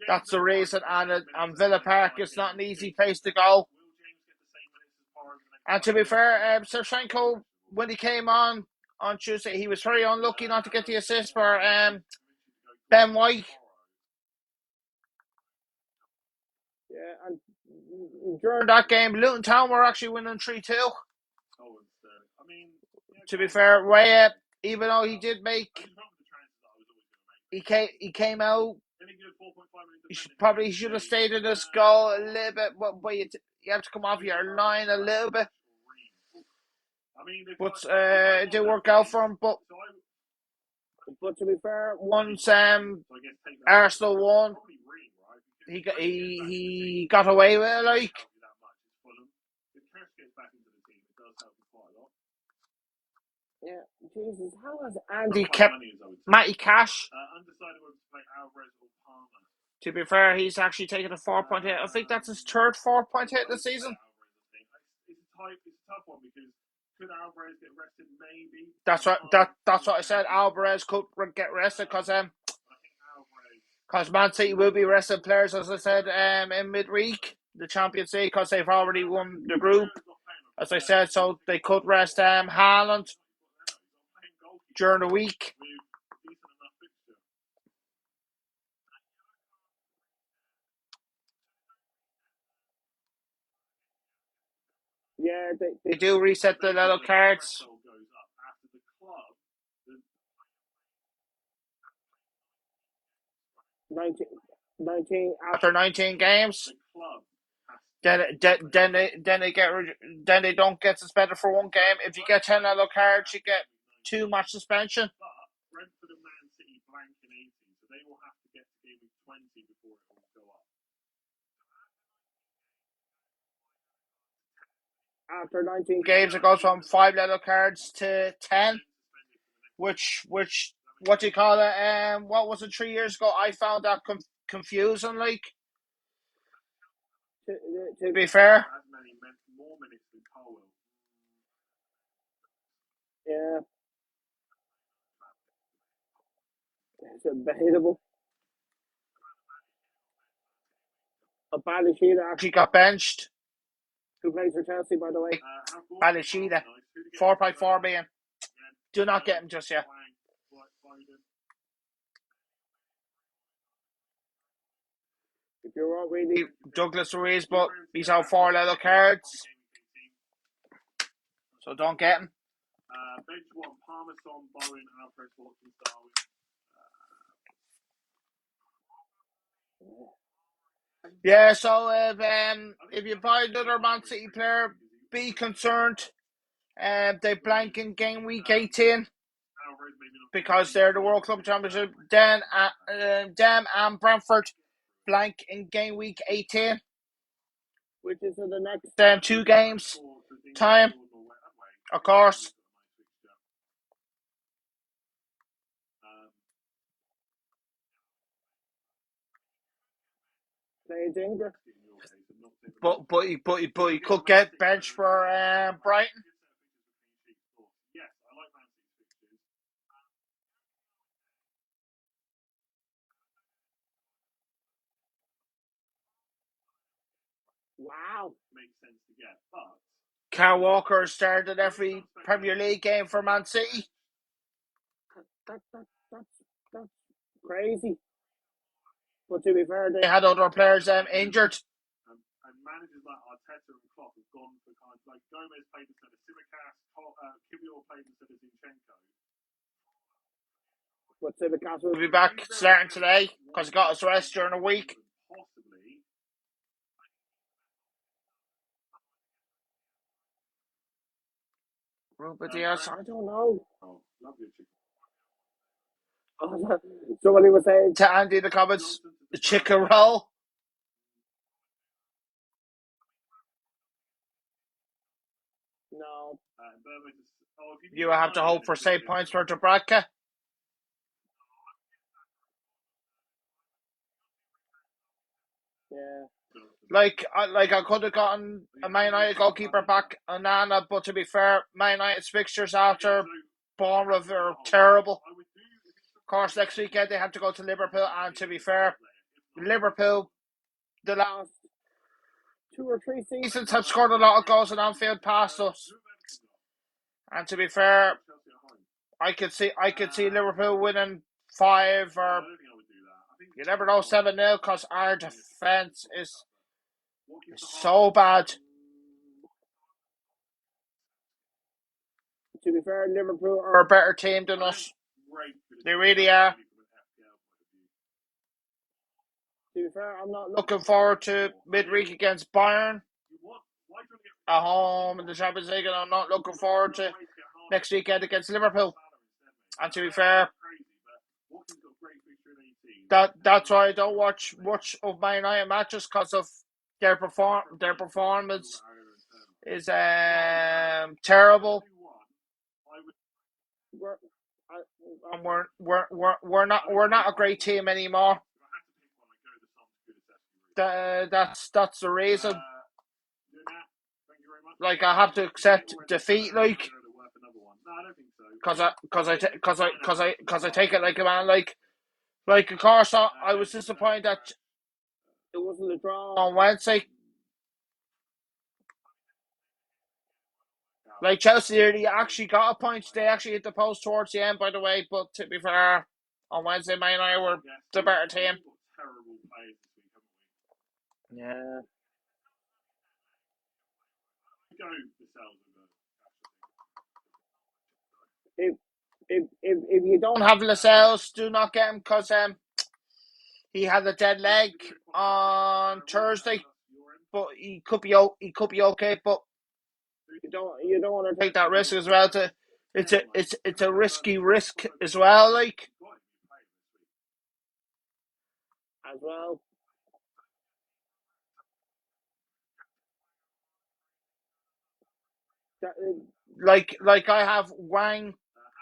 That's the reason, and Villa Park is not an easy place to go. And to be fair, Shevchenko, when he came on Tuesday, he was very unlucky not to get the assist for Ben White. Yeah, and during that game, Luton Town were actually winning 3-2. To be fair, Raya, even though he did make, he came out. He should have stayed in this goal a little bit, but you have to come off your line a little bit. But it did work out for him. But to be fair, once Arsenal won, he got away with it, like. Yeah, Jesus, how has Andy kept Matty Cash? To be fair, he's actually taken a 4.8. I think that's his third 4.8 this season. That's what I said. Alvarez could get rested because Man City will be resting players, as I said, in midweek, the Champions League, because they've already won the group, as I said, so they could rest Haaland during the week. Yeah, They do reset the yellow cards. Threshold goes up after the club. The 19 After 19 games, club has then they don't get suspended for one game. If you get 10 yellow cards, you get 2-match suspension. But Brentford and Man City blank in 18, so they will have to get to game week 20 before it will go up. after 19 Games, it goes from 5 yellow cards to 10, which what do you call it? What was it 3 years ago? I found that confusing. Like, to be fair, As many more minutes than Colwell. yeah, it's debatable. But Balashida actually got benched. who plays for Chelsea, by the way. Balashida, 4.4 million. Do not get him just yet. If you're already Douglas Ruiz, but he's out 4 yellow cards, so don't get him. Bench one, Parmesan, Bowen, Alfred, Watkins, Darwin. Yeah, so if you buy another Man City player, be concerned. They blank in game week 18 because they're the World Club Championship. Then them and Brentford blank in game week 18. which is in the next 2 games time, of course. playing Ingram. But he could get benched for Brighton. Yes, I like Man City's fixtures. Wow. Makes sense to get, but Kyle Walker started every Premier League game for Man City. That's crazy. But to be fair, They had other players injured. And managers like Arteta and Klopp have gone for kind of like Gomez played instead of Tsimikas, Kiwior played instead of Zinchenko. But Tsimikas Will be back starting today because he got his rest during the week. Possibly. Ruben Diaz. I don't know. Oh, love your chicken. Somebody was saying To Andy in the comments, the chicken roll. no. You will have to hope for save points for Dubravka. Yeah. Like I could have gotten a Man United goalkeeper back, Onana, but to be fair, Man United's fixtures after Bournemouth are terrible. Of course, next weekend they have to go to Liverpool, and to be fair, Liverpool, the last 2 or 3 seasons have scored a lot of goals in Anfield past us. And to be fair, I could see Liverpool winning 5 or you never know 7-0 because our defense is so bad. To be fair, Liverpool are a better team than us. They really are. To be fair, I'm not Looking forward to midweek against Bayern at home in the Champions League, and I'm not looking forward to next weekend against Liverpool. And to be fair, that's why I don't watch much of Man United matches because of their performance is terrible. And we're not a great team anymore. That's the reason. Like I have to accept defeat, like, cause I take it like a man, like of course I was disappointed that it wasn't a draw on Wednesday. Like Chelsea nearly actually got a point. They actually hit the post towards the end, by the way. But to be fair, on Wednesday, Man United were the better team. Yeah. Go the cells of If you Don't don't have Lascelles, do not get him because he had a dead leg on Thursday, but he could be okay. But you don't want to take that risk as well. It's a risky risk as well. Like as well. like I have Wang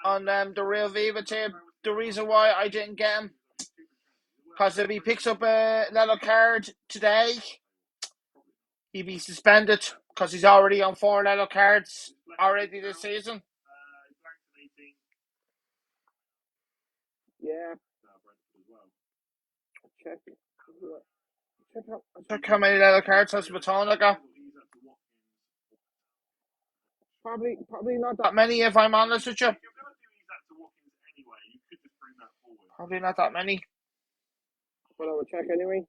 on the Real Viva team. The reason why I didn't get him because if he picks up a yellow card today, he'd be suspended because he's already on 4 yellow cards already this season. Yeah. Check. Check how many yellow cards has Matona got. Probably not That many, if I'm honest with you. Probably not that many. But I will check anyway.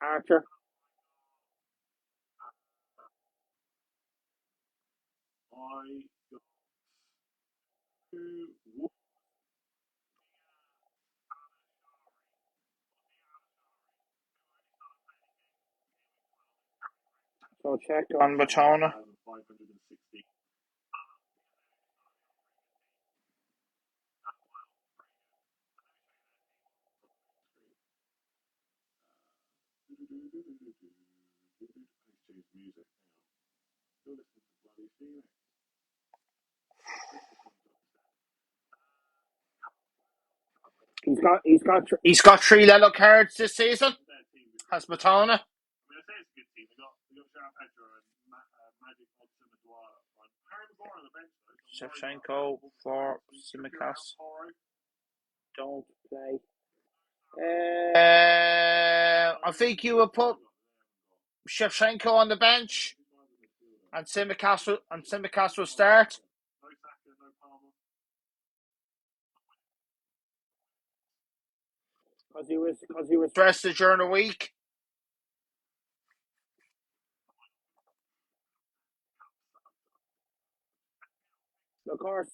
Archer. So check On Matona. He's got 3 yellow cards this season. Has Matona. Shevchenko for Tsimikas. Don't play. I think you will put Shevchenko on the bench and Tsimikas will start. Because he was Rested during the week. Of course,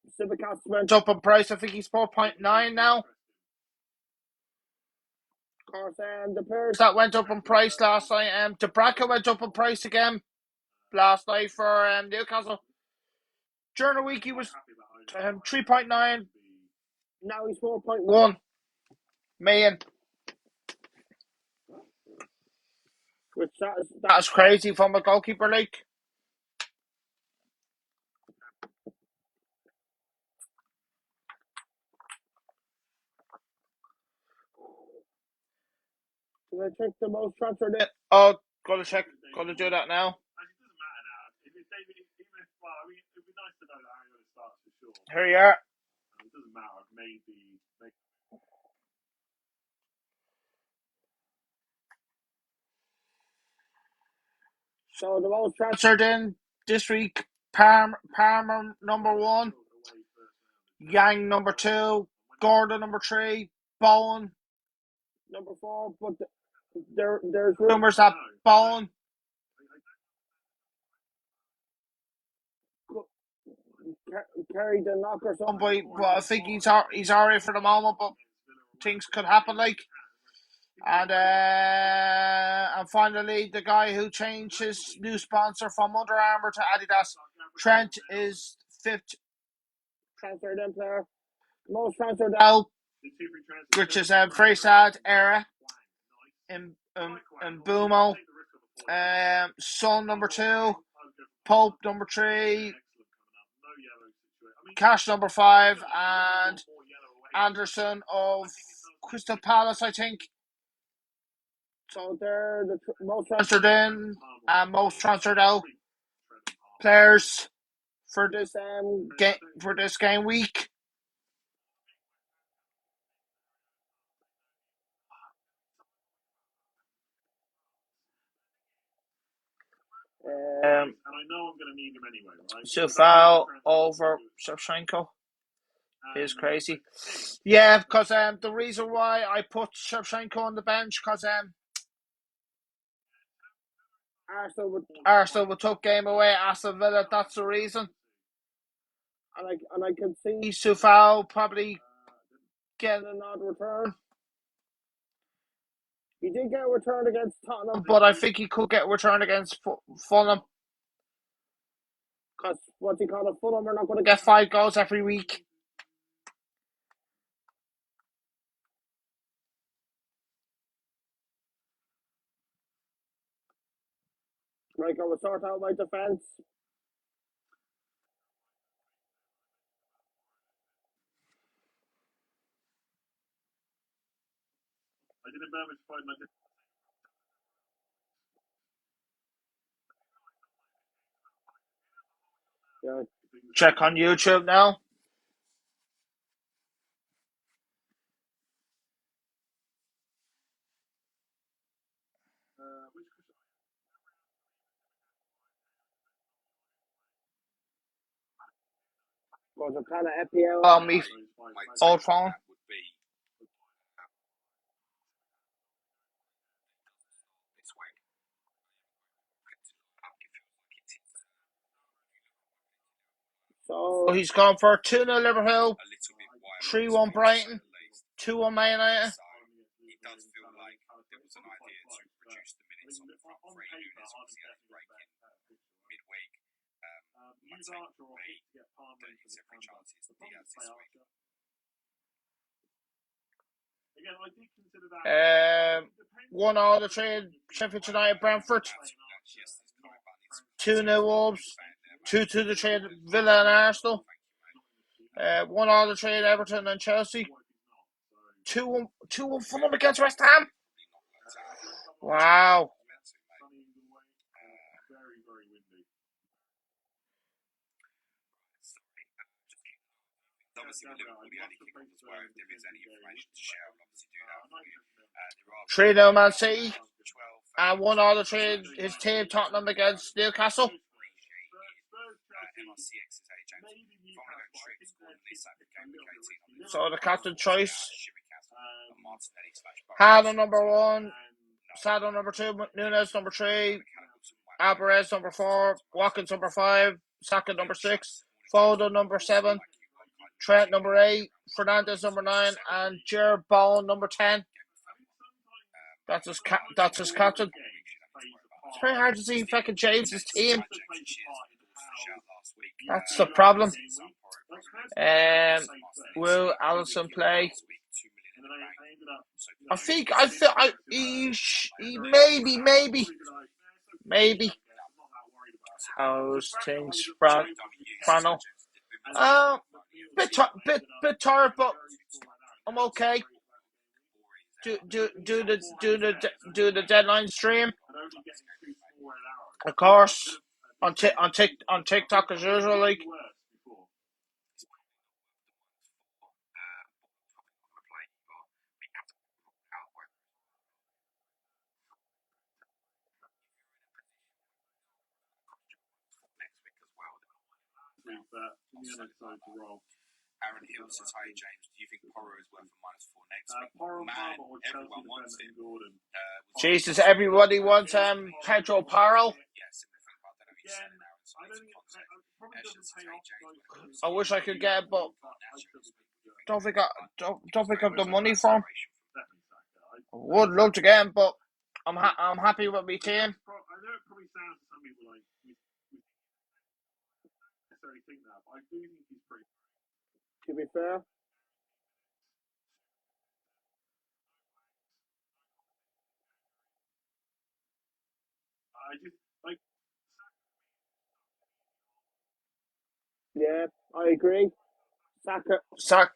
Tsimikas went Up in price. I think he's 4.9 now. Of course, and the players That went up in price last night. Dubravka went up in price again last night for Newcastle. During the week he was 3.9. Now he's 4.1 1 million. Which That's crazy from a goalkeeper league. Did I check the most transferred in? Oh, gotta check. Gotta do that now. Here you are. It doesn't matter. I've made the. So the most Transferred in this week: Palmer number 1, Yang number 2, Gordon number 3, Bowen number 4, but there's rumors that Bowen carried the knock or something. somebody, but I think he's alright for the moment, but things could happen like. And finally, the guy who changed his new sponsor from Under Armour to Adidas, Trent, is 5th Transferred in player. Most transferred out, which is a very sad era in Boomo. Son number 2, Pope number 3, Cash number 5, and Anderson of Crystal Palace, I think. So they're the most Transferred in and most transferred out players for this game week. And I know I'm going to need him anyway, right? So foul over Shevchenko. Is crazy. Yeah, because the reason why I put Shevchenko on the bench because Arsenal would took game away at Aston Villa. That's the reason. And I can see Soufal probably getting an odd return. He did get a return against Tottenham, but I think he could get a return against Fulham. Because what's he called? Fulham are not going to Get 5 goals every week. Right, I will sort out my defence. I didn't manage to find my. Yeah. Check on YouTube now. Was a kind of FPL on me old phone. So he's gone for 2-0 Liverpool, 3-1 Brighton, 2-1 Man United. It does feel like there was an idea to reduce the minutes on the front three. Nunes obviously had a break in midweek. I'd say that his every chance is Diaz this week. Again, I did consider that. 1-1 the trade Sheffield United Brentford, 2-0 Wolves, 2-2 the trade Villa and Arsenal, 1-1 the trade Everton and Chelsea, 2-1 Fulham against West Ham. Wow. Very, very windy. Obviously, with Liverpool, the only kick-off as well. If there is any information to share, I'll obviously do that for you. 3-0 Man City, and 1-1 the trade his team Tottenham against Newcastle. So the captain choice. Haaland number 1, Salah number 2, Nunes number 3, Alvarez number 4, Watkins number 5, Saka number 6, Foden number 7, Trent number 8, Fernandes number 9, and Jer Bone number 10. That's his captain. It's very hard to see fucking James's team. That's the problem. Will Alisson play? I think he maybe. How's things, Frano? Bit tired, but I'm okay. Do the deadline stream, of course, on TikTok as usual, like. Aaron Hill says, "Hi James, do you think Porro is worth a -4 next week?" Man, everyone wants him. Jesus, everybody wants Pedro Porro. I wish I could get it, but don't think I've the money for him. I would love to get him, but I'm happy with my team. I know it probably sounds to some people like we necessarily think that, but I do think he's pretty. to be fair, I just like. yeah, I agree. Saka,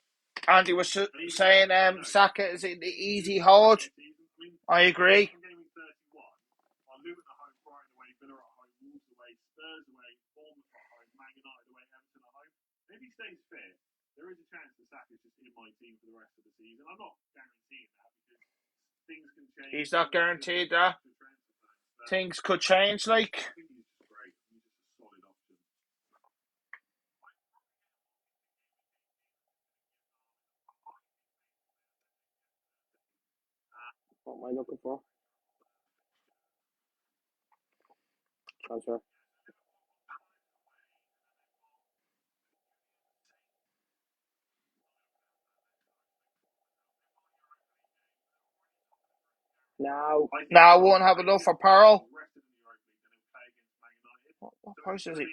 Andy was saying Saka is an easy hold. I agree. Luton at home, Brighton away, Villa at home, Wolves away, Spurs away, Bournemouth at home, Man United away, Everton at home. If he stays fit, there is a chance that Saka's just in my team for the rest of the season. I'm not guaranteeing that because things can change. He's not guaranteed that. Things could change, like. I think he's just great. He's just a solid option. am I looking for? Transfer. Now. Now I won't have enough for Pearl. What price is he?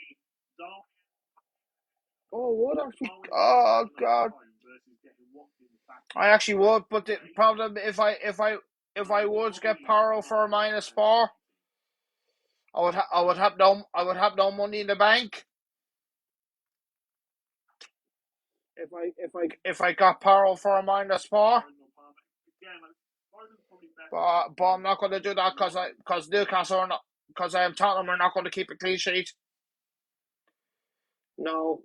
Oh, would actually. Oh God! I actually would, but the problem if I was to get Pearl for a -4, I would have no money in the bank. If I got Pearl for a -4. But I'm not going to do that because Newcastle are not, because Tottenham are not going to keep a clean sheet. No.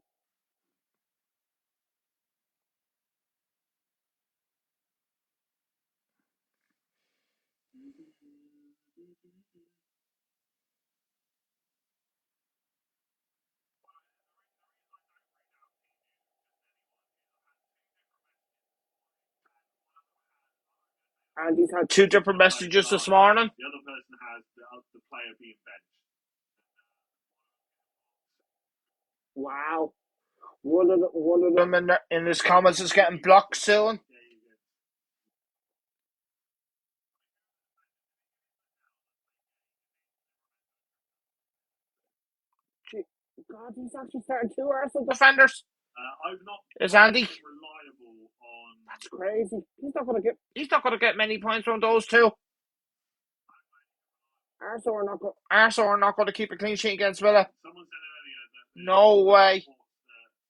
And he's had 2 different messages this morning. The other person has the player being benched. wow. One of them In his comments is getting blocked soon. God, he's actually starting 2 Arsenal Defenders I've not is Andy. reliable on. That's crazy. He's not going to get. He's not going to get many points from those two. Arsenal are not going. Arsenal are not going to keep a clean sheet against Villa. Someone said earlier that No way.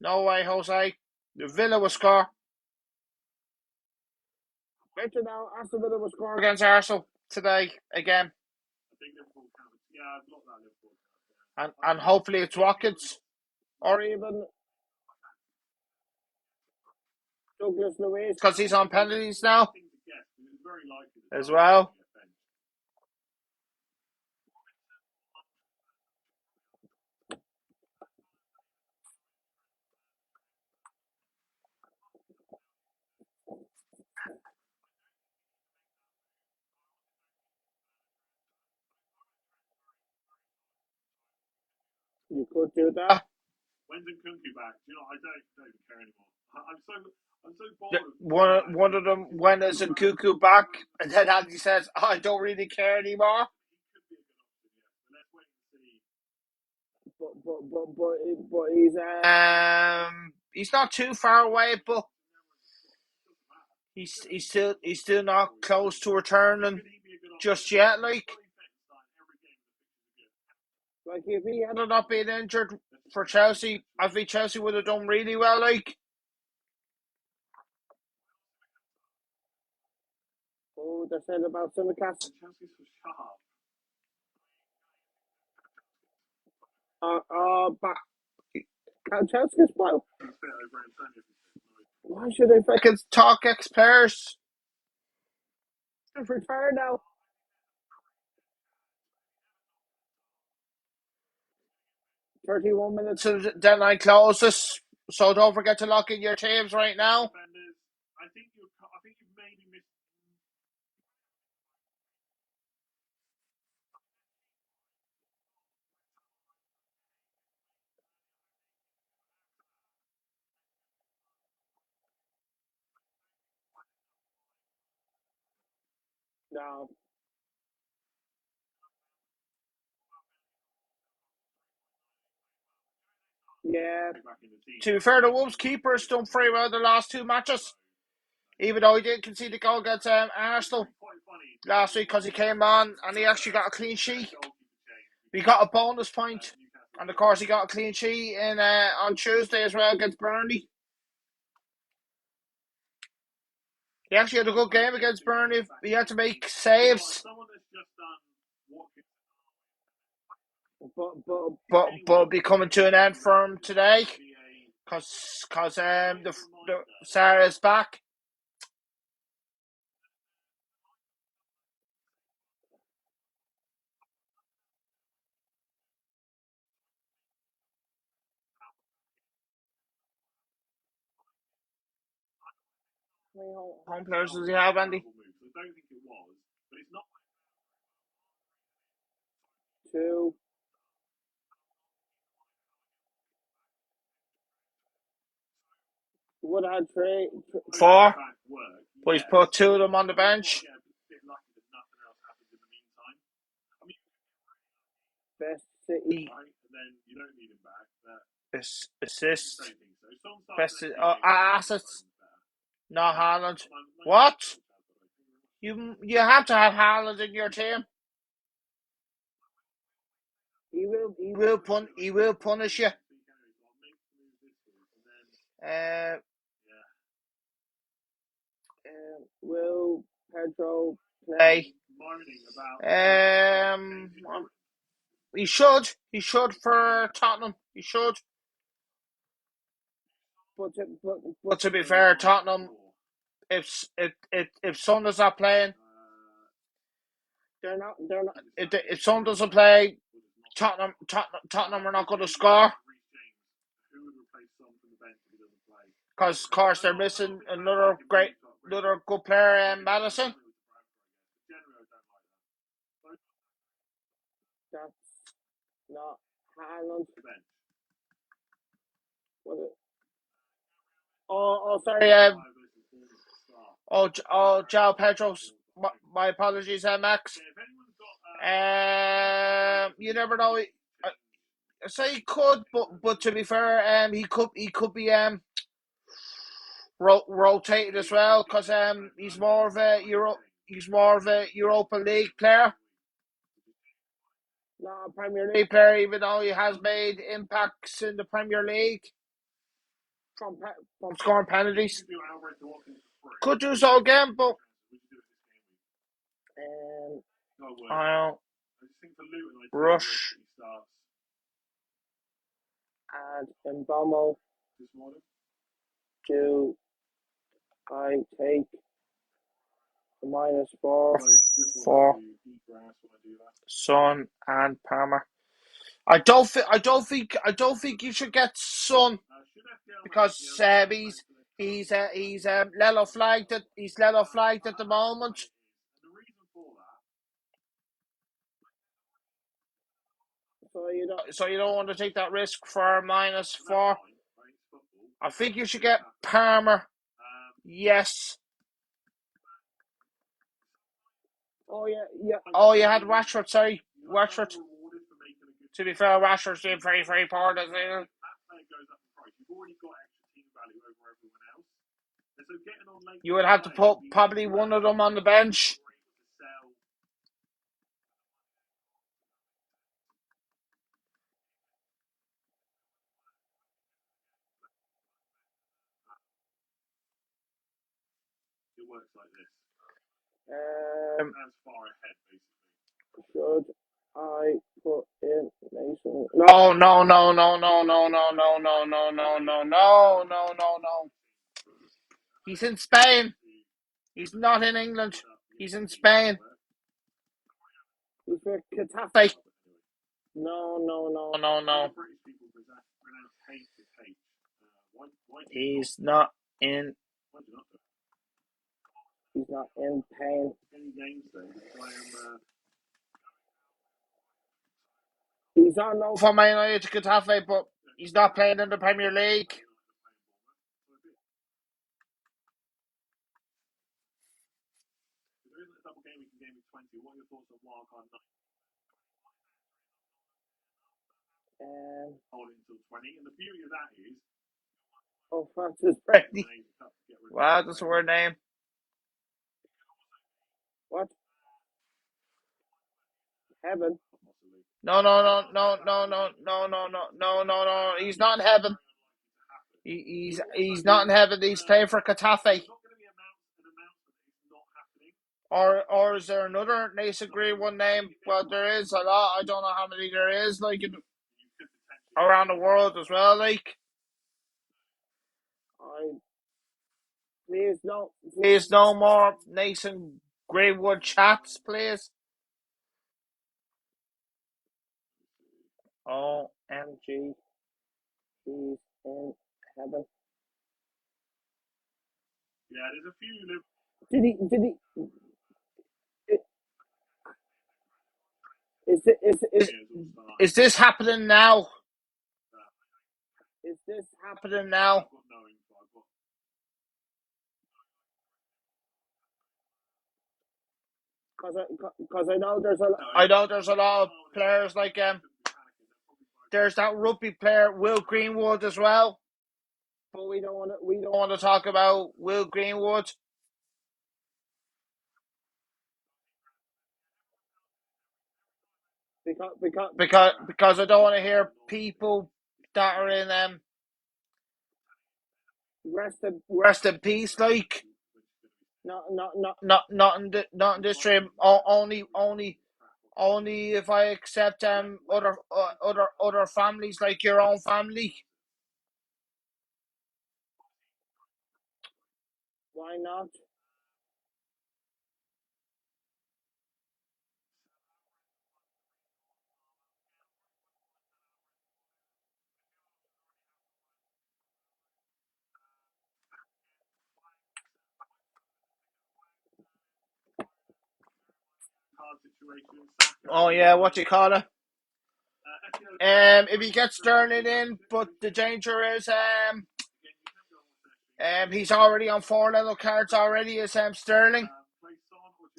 No way, Jose. The Villa will score. Better now. Aston Villa will score Against Arsenal today again. I think Liverpool counted. Yeah, I've got that Liverpool. And hopefully it's Watkins or even Douglas Luiz. because he's on penalties now Thing to guess, but it was very likely that as well. You could do that. When's Nkunku back? You know, I don't even care anymore. I'm so bored. One of them, when is Nkunku back? And then Andy says, oh, I don't really care anymore. But He's not too far away, but he's still not close to returning just yet. Like if he had not being injured for Chelsea, I think Chelsea would have done really well. Like, oh, they said about Simicast. Chelsea's so sharp. Back. Chelsea's well. Why should they I can talk ex-players. Retire now. $31 minutes. So the deadline closes. So don't forget to lock in your teams right now. I think you've maybe missed. No. Yeah. To be fair, the Wolves keeper has done very well the last 2 matches. Even though he didn't concede a goal against Arsenal last week because he came on and he actually got a clean sheet. He got a bonus point. And of course he got a clean sheet in on Tuesday as well against Burnley. He actually had a good game against Burnley. He had to make saves. But be coming to an end for him today because the Sarah is back. Home players does he have, Andy? I don't think it was. But it's not 2. Would have had 3. 4. back work. But he's Yes. put 2 of them on the But you've got to bench. get a bit lucky that nothing else happens in the meantime. I mean, Best City. right? And then you don't need him back. But Assists. don't think so. Some start Best next game, assets. No Haaland. my What? coach has, but I think You have to have Haaland in your team. He will. He will punish you. yeah. Will Pedro Play. Moaning about He should. He should for Tottenham. He should. But to be fair, Tottenham, if Son is not playing, They're not. if Son doesn't play, Tottenham are not going to score. Who would replace Son from the bench if he doesn't play? Because, of course, they're missing another good player, Madison. That's not Haaland. Was it? Oh, sorry. João Pedro's. My apologies, Max. You never know. I say he could, but to be fair, he could be rotated as well because he's more of a Europa League player. No, Premier League League player, even though he has made impacts in the Premier League from scoring penalties. Could do so again, but I don't know. Rush and Mbomo. Do I take the -4? Son and Palmer. I don't think you should get Son because he's Lelo flagged at the moment. So you don't want to take that risk for -4. I think you should get Palmer. Yes. Oh yeah. Oh, you had Rashford. Sorry, Rashford. To be fair, Rashford's doing very, very poor this season. You would have to put probably one of them on the bench. It works like this. As far ahead, basically. Should I put in Mason? No. He's in Spain. He's not in England. He's in Spain. He's for Getafe. No. He's not in. He's not in pain. He's on no For Man United to Getafe, but he's not playing in the Premier League. Hold it until 20, and the beauty of that is. Oh, Francis Brady. Wow, that's a weird name. What? Heaven? No. He's not in heaven. He's not in heaven. He's playing for Getafe. Or is there another Nathan Green one name? Well, there is a lot. I don't know how many there is, like around the world as well, like. Please no more Nathan Greenwood chats, please. OMG. He's in heaven. Yeah, there's a few. Did he? Is this happening now? Is this happening now? Because I know there's a lot of players like there's that rugby player Will Greenwood as well, but we don't want to talk about Will Greenwood because I don't want to hear people that are in rest in peace, like not in this stream. Only if I accept other families like your own family. Why not? Oh yeah, what do you call it? If he gets Sterling in, but the danger is he's already on 4 little cards already as Sterling.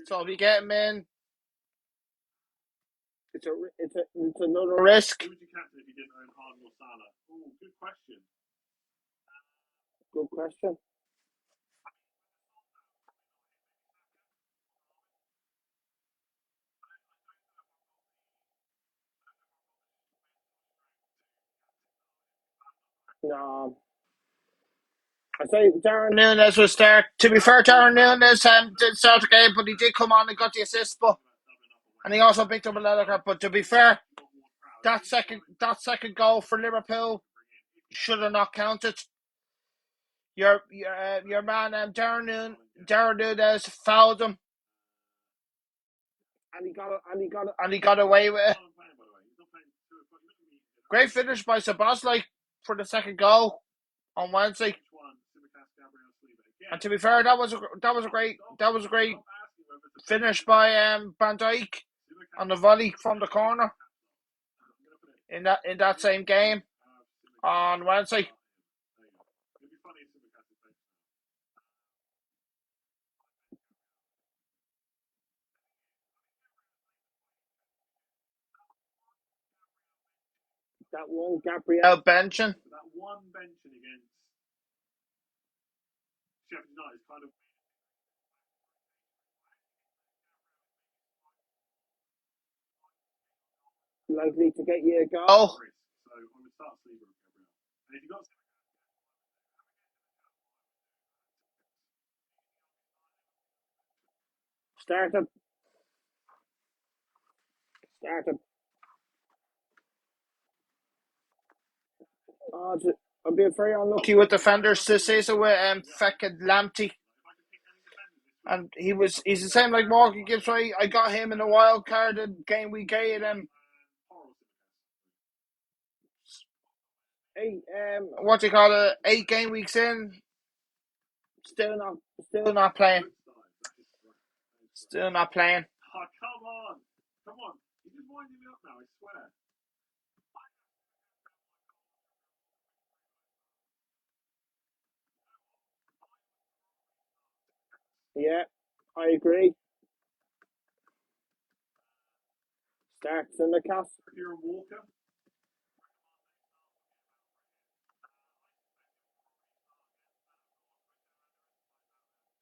So if you get him in, it's another risk. Who would you captain if you didn't own Harden or Salah? Oh, good question. Good question. No. I say Darren Nunes will start. To be fair, Darren Nunes didn't start the game, but he did come on and got the assist. And he also picked up a leather card. But to be fair, that second goal for Liverpool should have not counted. Your man Darren Nunes fouled him, and he got away with it. Great finish by Szoboszlai for the second goal on Wednesday. And to be fair, that was a great finish by Van Dijk on the volley from the corner in that same game on Wednesday. that one Gabriel benching. That one benching against Sheffield United is kind of likely to get you a goal. Oh. risk. So I would start Sleeper with Gabriel. And if you got Start him. Oh, I'm being very unlucky With defenders this season with fucking Lamptey. And he's the same like Morgan Gibbs. I got him in the wild card in game week 8 and what do you call it? 8 game weeks in, still not playing. Still not playing. oh, come on. You're just winding me up now, I swear. Yeah, I agree. Starts in the cast. Kieran Walker.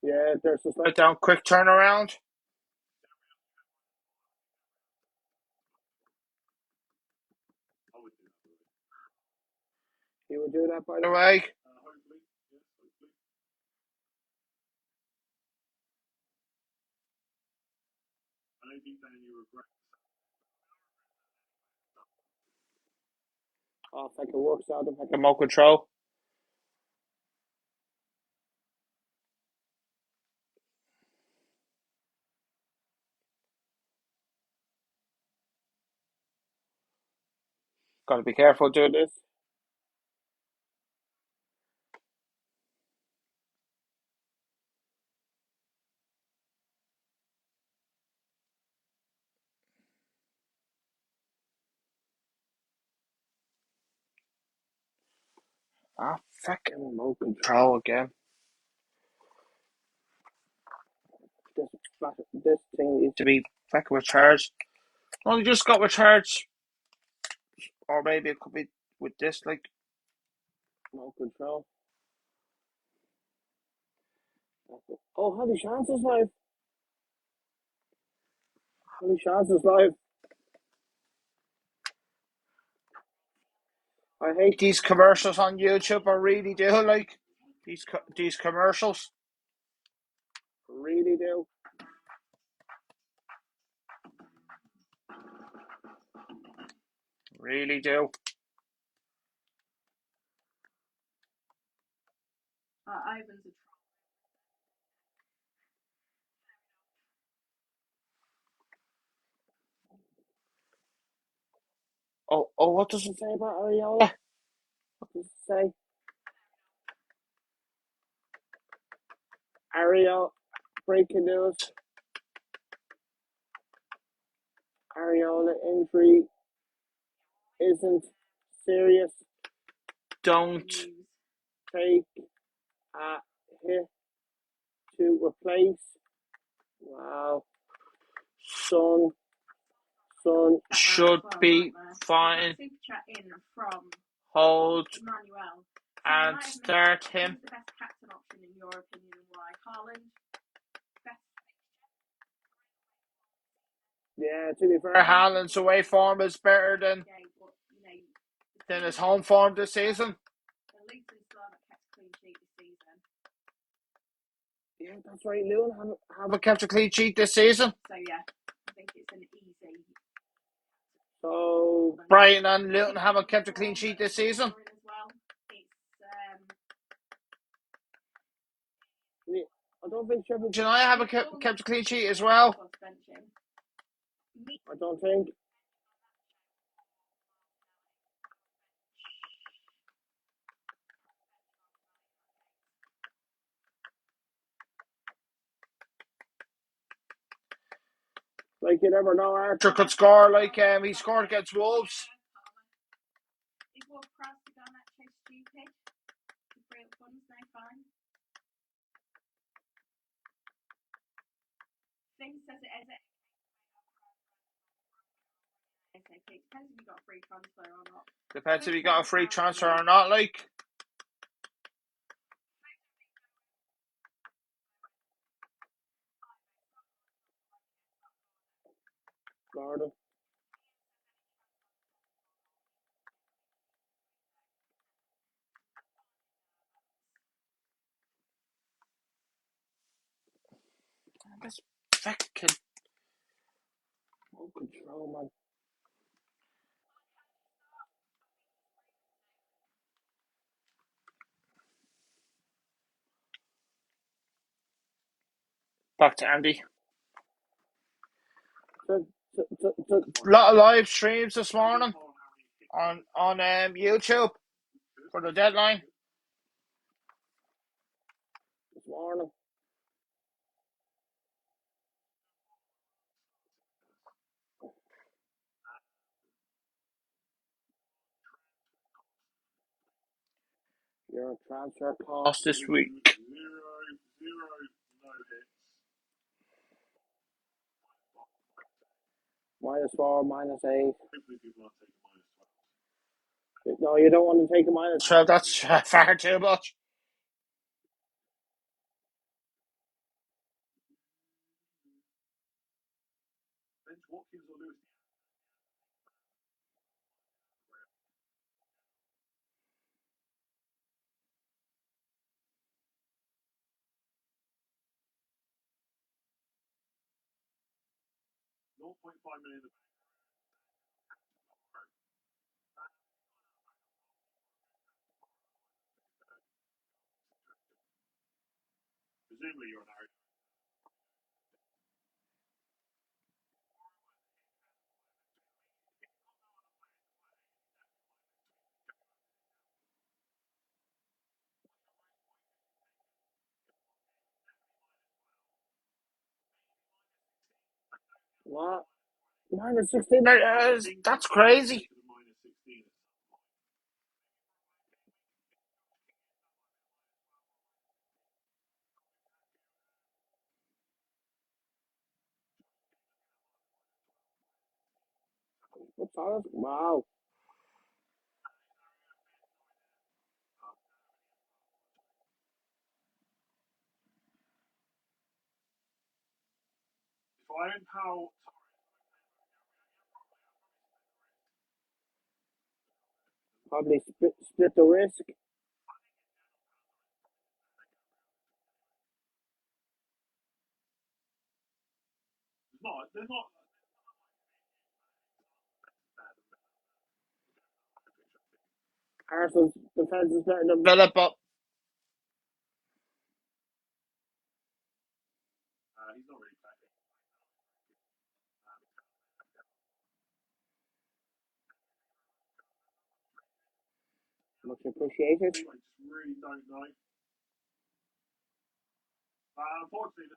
Yeah, there's just Right down, quick turnaround. I would do that. You would do that, by the way. Away. Hopefully. Yes, hopefully. I know deep down you regret. Oh, if I can work out, if I can. Remote control. Got to be careful doing this. Ah, fucking Remote control. control again. This thing is To be fucking recharged. Well, you just got recharged. Or maybe it could be with this, like. remote control. Oh, Happy Chance is live. Happy Chance is live. I hate These commercials on YouTube, I really do like these commercials. really do. Really do. Ivan's a Oh, what does it Say about Ariola. What does it say? Ariola, breaking news. Ariola injury isn't serious. don't news. Take a hit to replace. Wow. Son should be fine. Super chat in from Hold Emmanuel. and start him. Who's the best captain option in your opinion and why? Haaland? Best Yeah, to be fair, Haaland's away form is better game, but than his home form this season. And Luton still haven't kept a clean sheet this season. yeah, that's right. Luton Haven't kept a clean sheet this season. So yeah, I think it's an easy. So Brighton and Luton haven't kept a clean sheet this season. As well. It's I don't think Sheffield. United haven't kept a clean sheet as well. I don't think. Like you never know, Archer could score like he scored against Wolves. Is Wolf Prowse to go on that so stupid? To free up funds, no fine. Finn says it as it. It depends if you got a free transfer or not. Depends if you got a free transfer or not, like. Gordon. This fucking Control, man. back to Andy. A lot of live streams this morning on YouTube for the deadline. This morning. Your transfer cost This week. Zero, no hits. -4, -8. Hopefully people aren't taking -12. No, you don't want to take a minus. So that's far too much. Bench Watkins or Lewis? $0.5 million. Presumably you're on Harry. What? -16. That's crazy. -16. What's that? Wow. If I empower Probably split the risk. there's not. Arsenal's defense is better than Villa, but He's not really playing. much appreciated. I just really don't know. Unfortunately,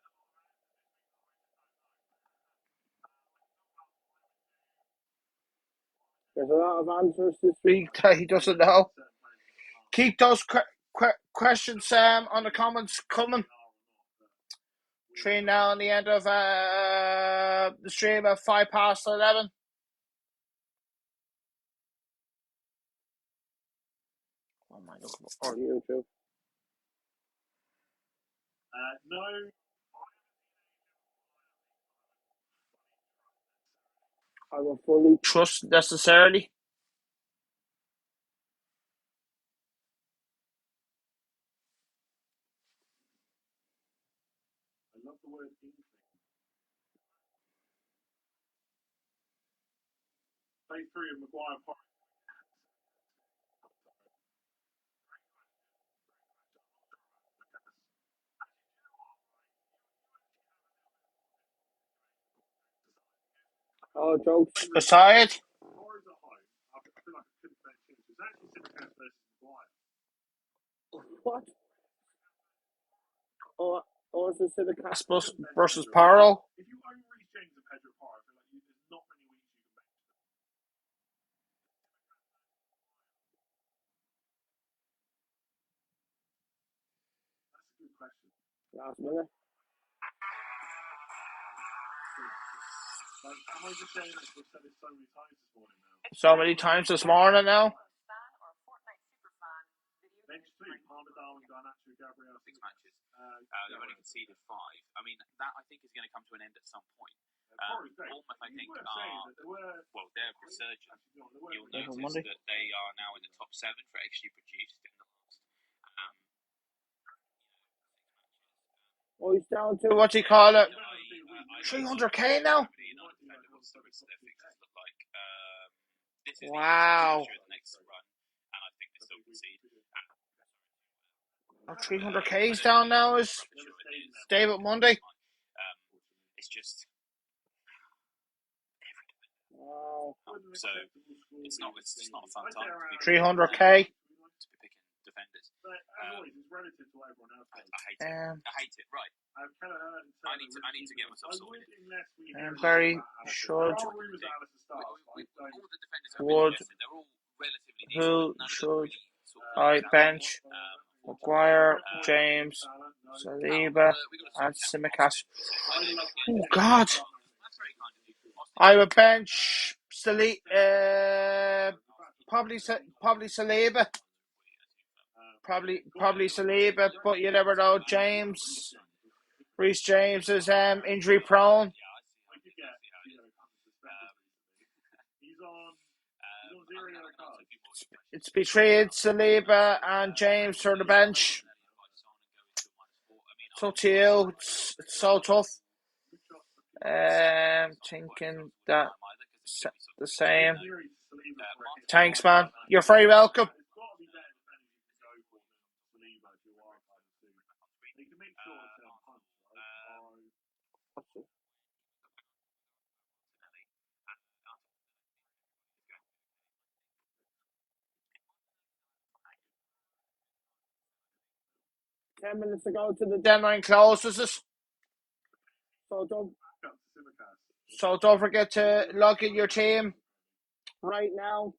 There's a lot of answers this week. he doesn't know. Keep those questions, Sam, on the comments coming. 3 now on the end of the stream at 11:05. Oh my God. On YouTube. no. I will fully Trust necessarily. I love the word inkling. Phase 3 of Maguire Park. Oh, jokes. Aside. Forwards at home. I feel like I couldn't bet it. It was actually Simicast versus Maguire. What? Oh, it's the cast versus Paro. If you own Reece James and Pedro Porro, I feel like there's not many weeks you can bench them. That's a good question. Last minute. Like, am I just saying this? We've said it so many times this morning now. So many times this morning now. Bench 3, Palmer, Darwin, Garnacho, Gabriel. 6 matches. They've only conceded 5. I mean, that I think is going to come to an end at some point. Bournemouth, I think, they're resurgent. You'll notice that they are now in the top 7 for XG produced in the last. Oh, he's down to What do you call it? 300k now? What's the rest of their fixtures look like? This is Wow. the next run, and I think they still concede. 300k's down now is David Monday. It's just wow. so it's just not a fun time. 300k. To be picking defenders. But as always, it's relative to everyone else. I hate it. I hate it. Right. I need to get myself sorted. And Barry should, All the defenders have would, been listed. They're all relatively decent. who None of them should really sort of I bench? Maguire, James, Saliba, and Simicast. Oh God! I would bench probably Saliba. Probably Saliba, but you never know. James, Reece James is injury prone. It's between Saliba and James for the bench. It's up to you. It's so tough. Thinking that the same. Thanks, man. You're very welcome. 10 minutes ago to the deadline closes it. So don't forget to log in your team right now.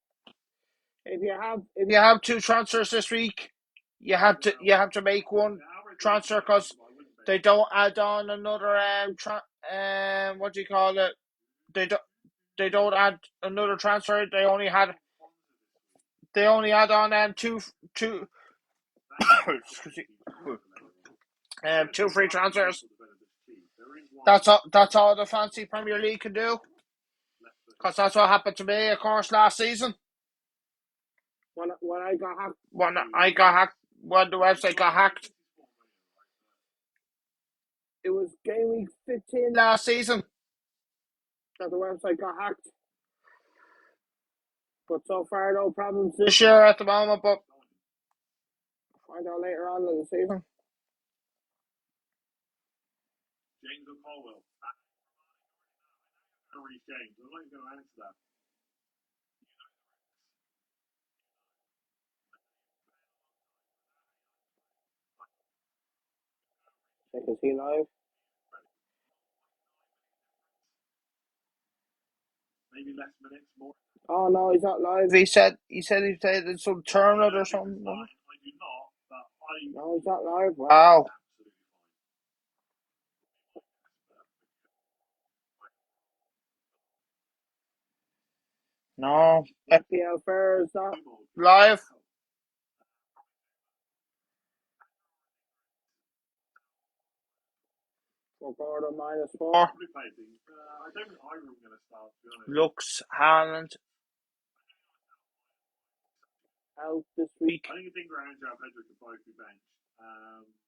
If you have 2 transfers this week, you have to make 1 transfer because they don't add on another what do you call it? They they don't add another transfer. They only had on two excuse me, two free transfers. That's all the fancy Premier League can do. Because that's what happened to me, of course, last season. When I got hacked. When the website got hacked. It was game week 15 last season that the website got hacked. But so far, no problems this year at the moment, but find out later on in the season. James or Colwell? Reece James. I'm not even going to answer that. Check, is he live? Maybe less minutes, more. Oh no, he's not live. he said he played in some tournament or something. I do not, but No, he's not live. Wow. No. FPL Fair is not Live. for Gordon -4. I don't think I'm going to start, to be honest. Looks Haaland out this week. I think it's Ingram and Joao Pedro could both be benched.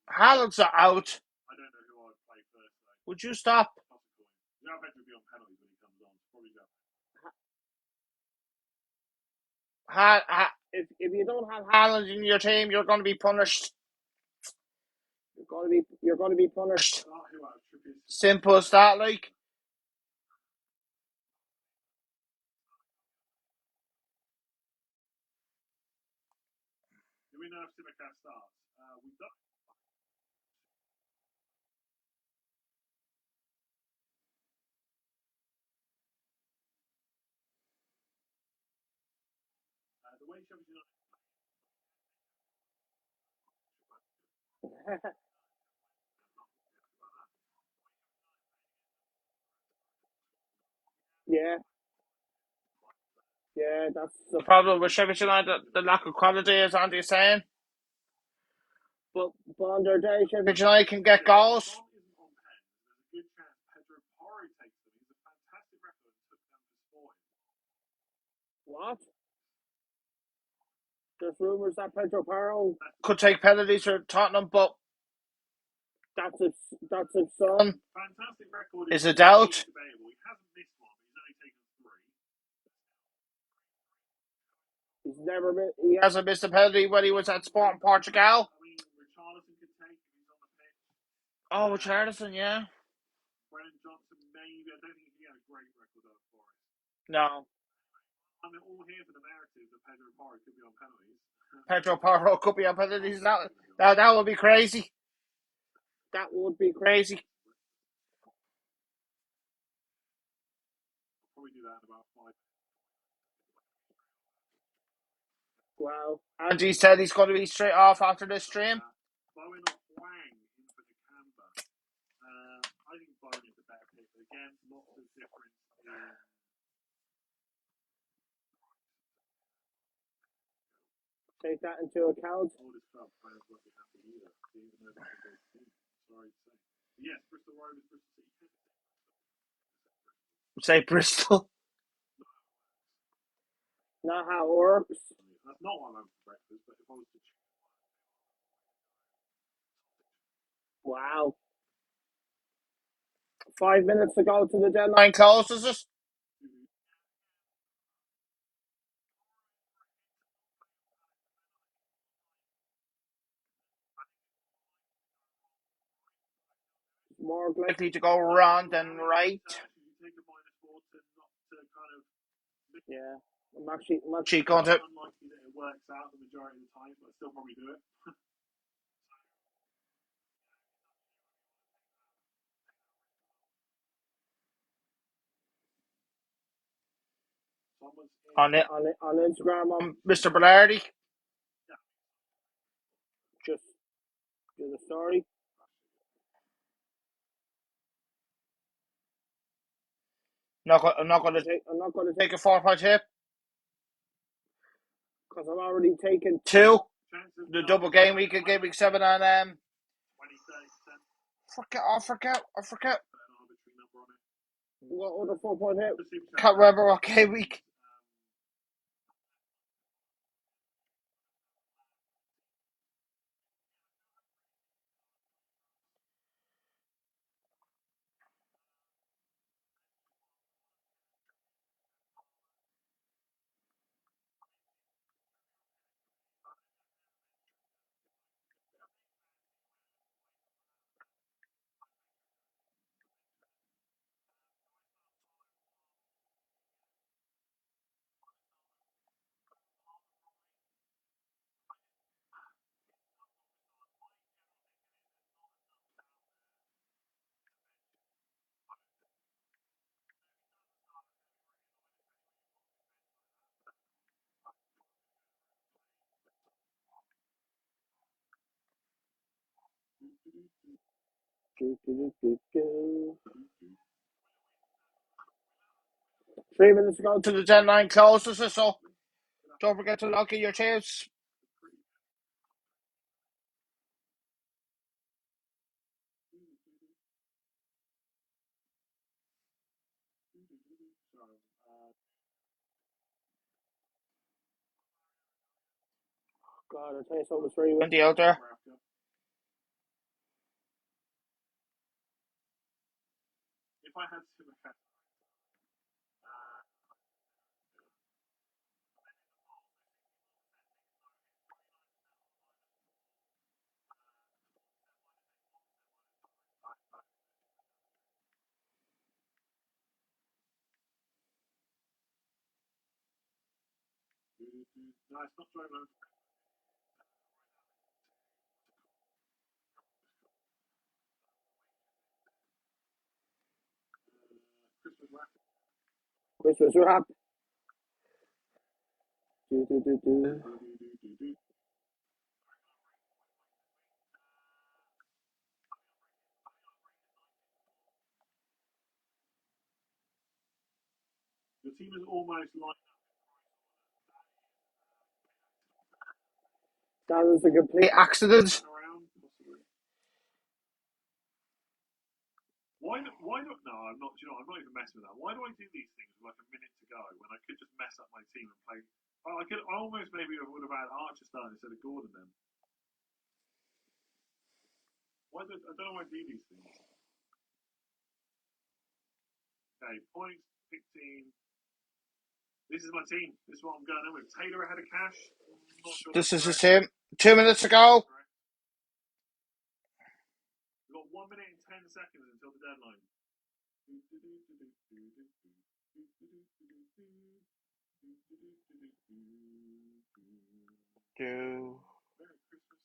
Haaland's out. I don't know who I'd play first, though. Would you stop? Joao Pedro will be on penalties when he comes on. Probably Joao. If you don't have Haaland in your team, you're going to be punished. you're going to be punished. Simple as that, like. Do we know if Tsimikas starts? We've done. The way Sheffield United. Yeah, that's the problem with Sheffield United. The lack of quality, as Andy's saying. But on their day, Sheffield United can get goals. There's a good chance Pedro Porro takes them. He's a fantastic record and took them to Sporting. What? There's rumours that Pedro Porro could take penalties for Tottenham, but that's his son. Fantastic record. Is a doubt. He hasn't missed one, but he's only taken 3. He's never missed. He hasn't missed a penalty when he was at Sporting Portugal. I mean, Richarlison could take if he's on the pitch. Oh, Richarlison, yeah. Brennan Johnson, maybe. I don't think he had a great record though for us. No. I'm all here for the narrative that Pedro Porro could be on penalties. Pedro Porro could be on penalties. That would be crazy. That would be crazy. I'll probably do that in about 5. Wow. And he said he's going to be straight off after this stream. Bowen or Hwang in for Nakamba. I think Bowen is the better pick. Again, lots of difference in. Take that into account. Oldest club fans won't be happy either, even though they're a great team. Sorry to say. Yes, Bristol Rovers, Bristol City. Say Bristol. Not how it works. That's not what I'm for breakfast, but if I was to choose. Wow. 5 minutes to go to the deadline closes it. More likely to go wrong than right. Yeah. I'm actually going to. Unlikely that it works out the majority of the time, but I still probably do it. on Instagram on Mr. Bellardi. Yeah. Just do the story. I'm not going to take a 4-point hit because I'm already taking 2. Chance of The double game week and game week 7 and 20-30%. I forget. Put an arbitrary number on it. what other 4-point hit. The super Can't remember what game week. Do. 3 minutes ago. To the deadline closes, so don't forget to lock in your chips. God, I'll tell you something. 3 minutes. Windy out there. If I had Simicast, no, it's not throwing over. Christmas wrap. Do. Your team is almost lined That was a complete The accident. around, possibly. Why not? No, I'm not. You know, I'm not even messing with that. Why do I do these things with like a minute to go when I could just mess up my team and play? Oh, I could almost maybe would have had Archer starting instead of Gordon then. I don't know why I do these things. Okay, points, pick team. This is my team. This is what I'm going in with. Taylor ahead of Cash. Not sure This is the correct. same. 2 minutes ago. We've got 1 minute and 10 seconds until the deadline. Do. Merry Christmas.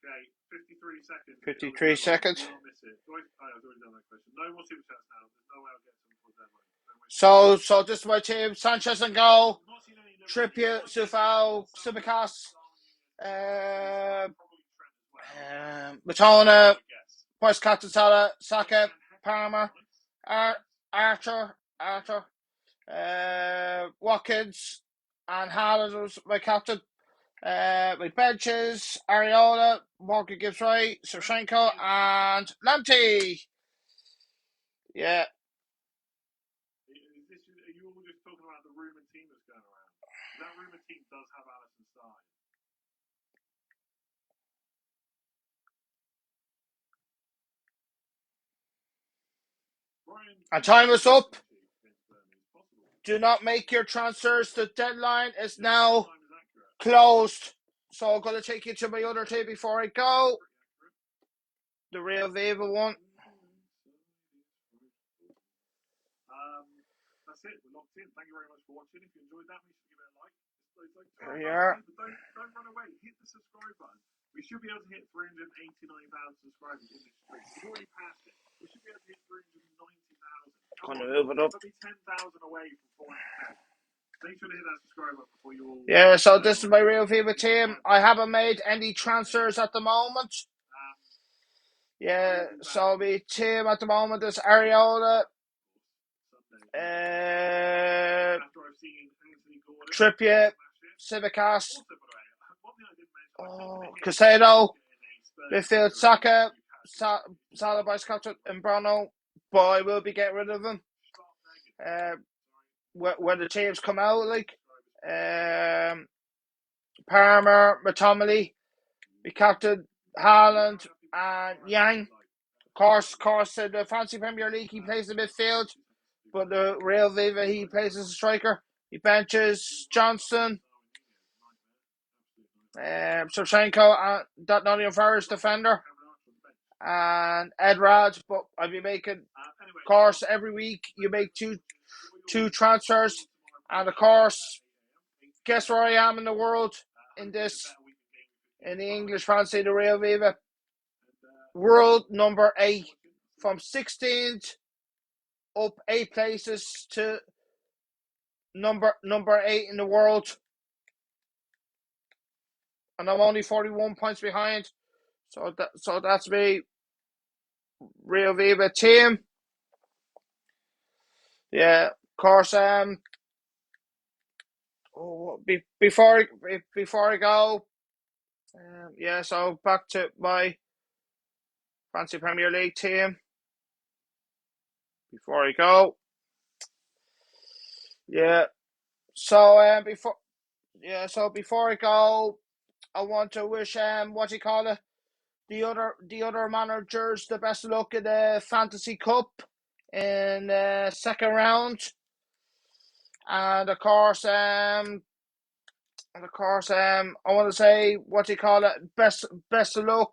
Okay, 53 seconds. 53 seconds. Do not miss it. I've already done that question. No more super chats now. There's no way I'll get to them before the deadline. So this is my team. Sanchez and goal. Trippier, Sufal, Simicast, Matona, Price Captain Salah, Saka, Palmer, Archer, Watkins, and Haaland was my captain. My benches, Areola, Morgan Gibbs Wright, Shevchenko, and Lamptey. Yeah. Are you all just talking about the rumored team that's going around? That rumored team does have Alisson starting. And time is up. Do not make your transfers. The deadline is now closed. So I'm going to take you to my other team before I go. The Real Viva one. That's it. We're locked in. Thank you very much for watching. If you enjoyed that, make sure you give it a like. There you are. Don't run away. Hit the subscribe button. We should be able to hit 389,000 subscribers in this stream. We've already passed it. We should be able to hit 390,000. Going to move it up. We'll be 10,000 away from 400. Make sure to hit that subscribe button before you all. Yeah, so this is my Real Viva team. I haven't made any transfers at the moment. Yeah, so my team at the moment is Areola, Trippier, Civicas, Casado, midfield Saka, Salah's captain, and Bruno, but I will be getting rid of him. When the teams come out, like Palmer, McTominay, we captain Haaland and Yang. Of course, in the Fancy Premier League he plays in midfield, but the Real Viva he plays as a striker. He benches Johnson, Shevchenko, and that Nottingham Forest defender, and Ed Rad. But I'll be making, of course, every week you make two transfers, and of course, guess where I am in the world in the English Fancy, the Real Viva. World number 8, from 16th up 8 places to number 8 in the world, and I'm only 41 points behind. So that's me, Real Viva team. Yeah, of course. Before I go, yeah. So back to my Fancy Premier League team. Before I go, yeah. So before I go, I want to wish what do you call it, the other managers the best of luck in the Fantasy Cup in the second round, and of course I want to say what do you call it, best of luck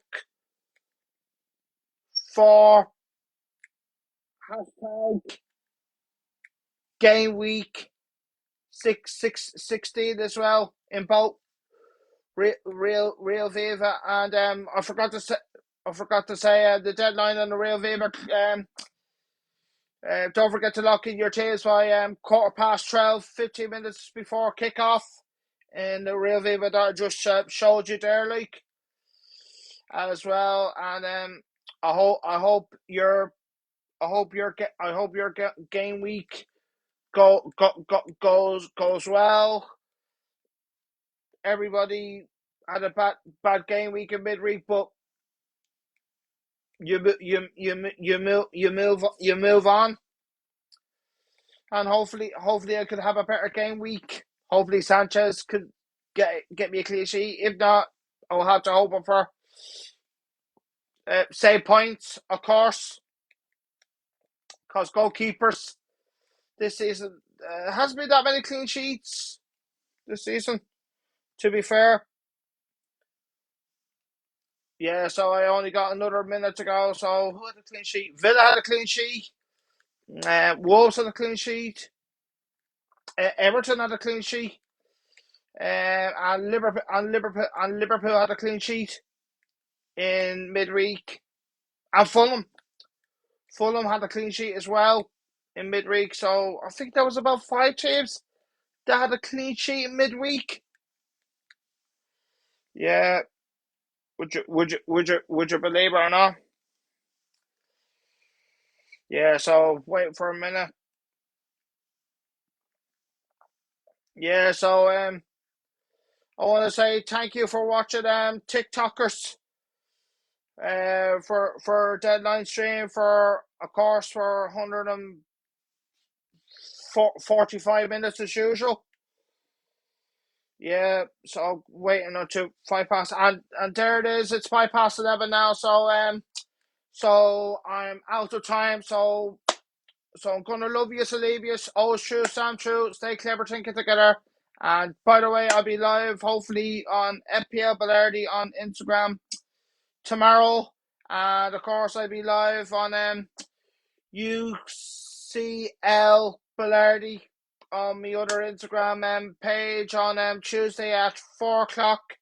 for game week 16 as well in both Real Viva and I forgot to say the deadline on the Real Viva. Don't forget to lock in your teams by 12:15, 15 minutes before kickoff. In the Real Viva that I just showed you there, like, as well. And I hope your game week goes well. Everybody had a bad game week in midweek, but you move on, and hopefully I could have a better game week. Hopefully Sanchez could get me a clean sheet. If not, I'll have to hope for save points, of course, because goalkeepers this season hasn't been that many clean sheets this season, to be fair. Yeah, so I only got another minute to go. So who had a clean sheet? Villa had a clean sheet. Wolves had a clean sheet. Everton had a clean sheet. And Liverpool had a clean sheet in midweek. And Fulham had a clean sheet as well in midweek. So I think there was about 5 teams that had a clean sheet in midweek. Yeah. Would you believe it or not? Yeah, so wait for a minute. Yeah, so I want to say thank you for watching TikTokers for Deadline Stream, for of course for 145 minutes as usual. Yeah, so waiting until 5 past, and there it is. It's 11 now. So I'm out of time. So I'm gonna love you, leave you. Always true, stand true. Stay clever, thinking together. And by the way, I'll be live hopefully on FPL Ballardy on Instagram tomorrow, and of course I'll be live on UCL Ballardy on my other Instagram page on Tuesday at 4:00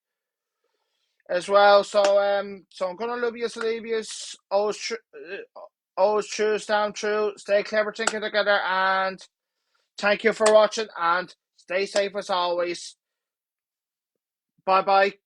as well. So I'm gonna love you, leave you. Always true, stand true. Stay clever, thinking together, and thank you for watching, and stay safe as always. Bye bye.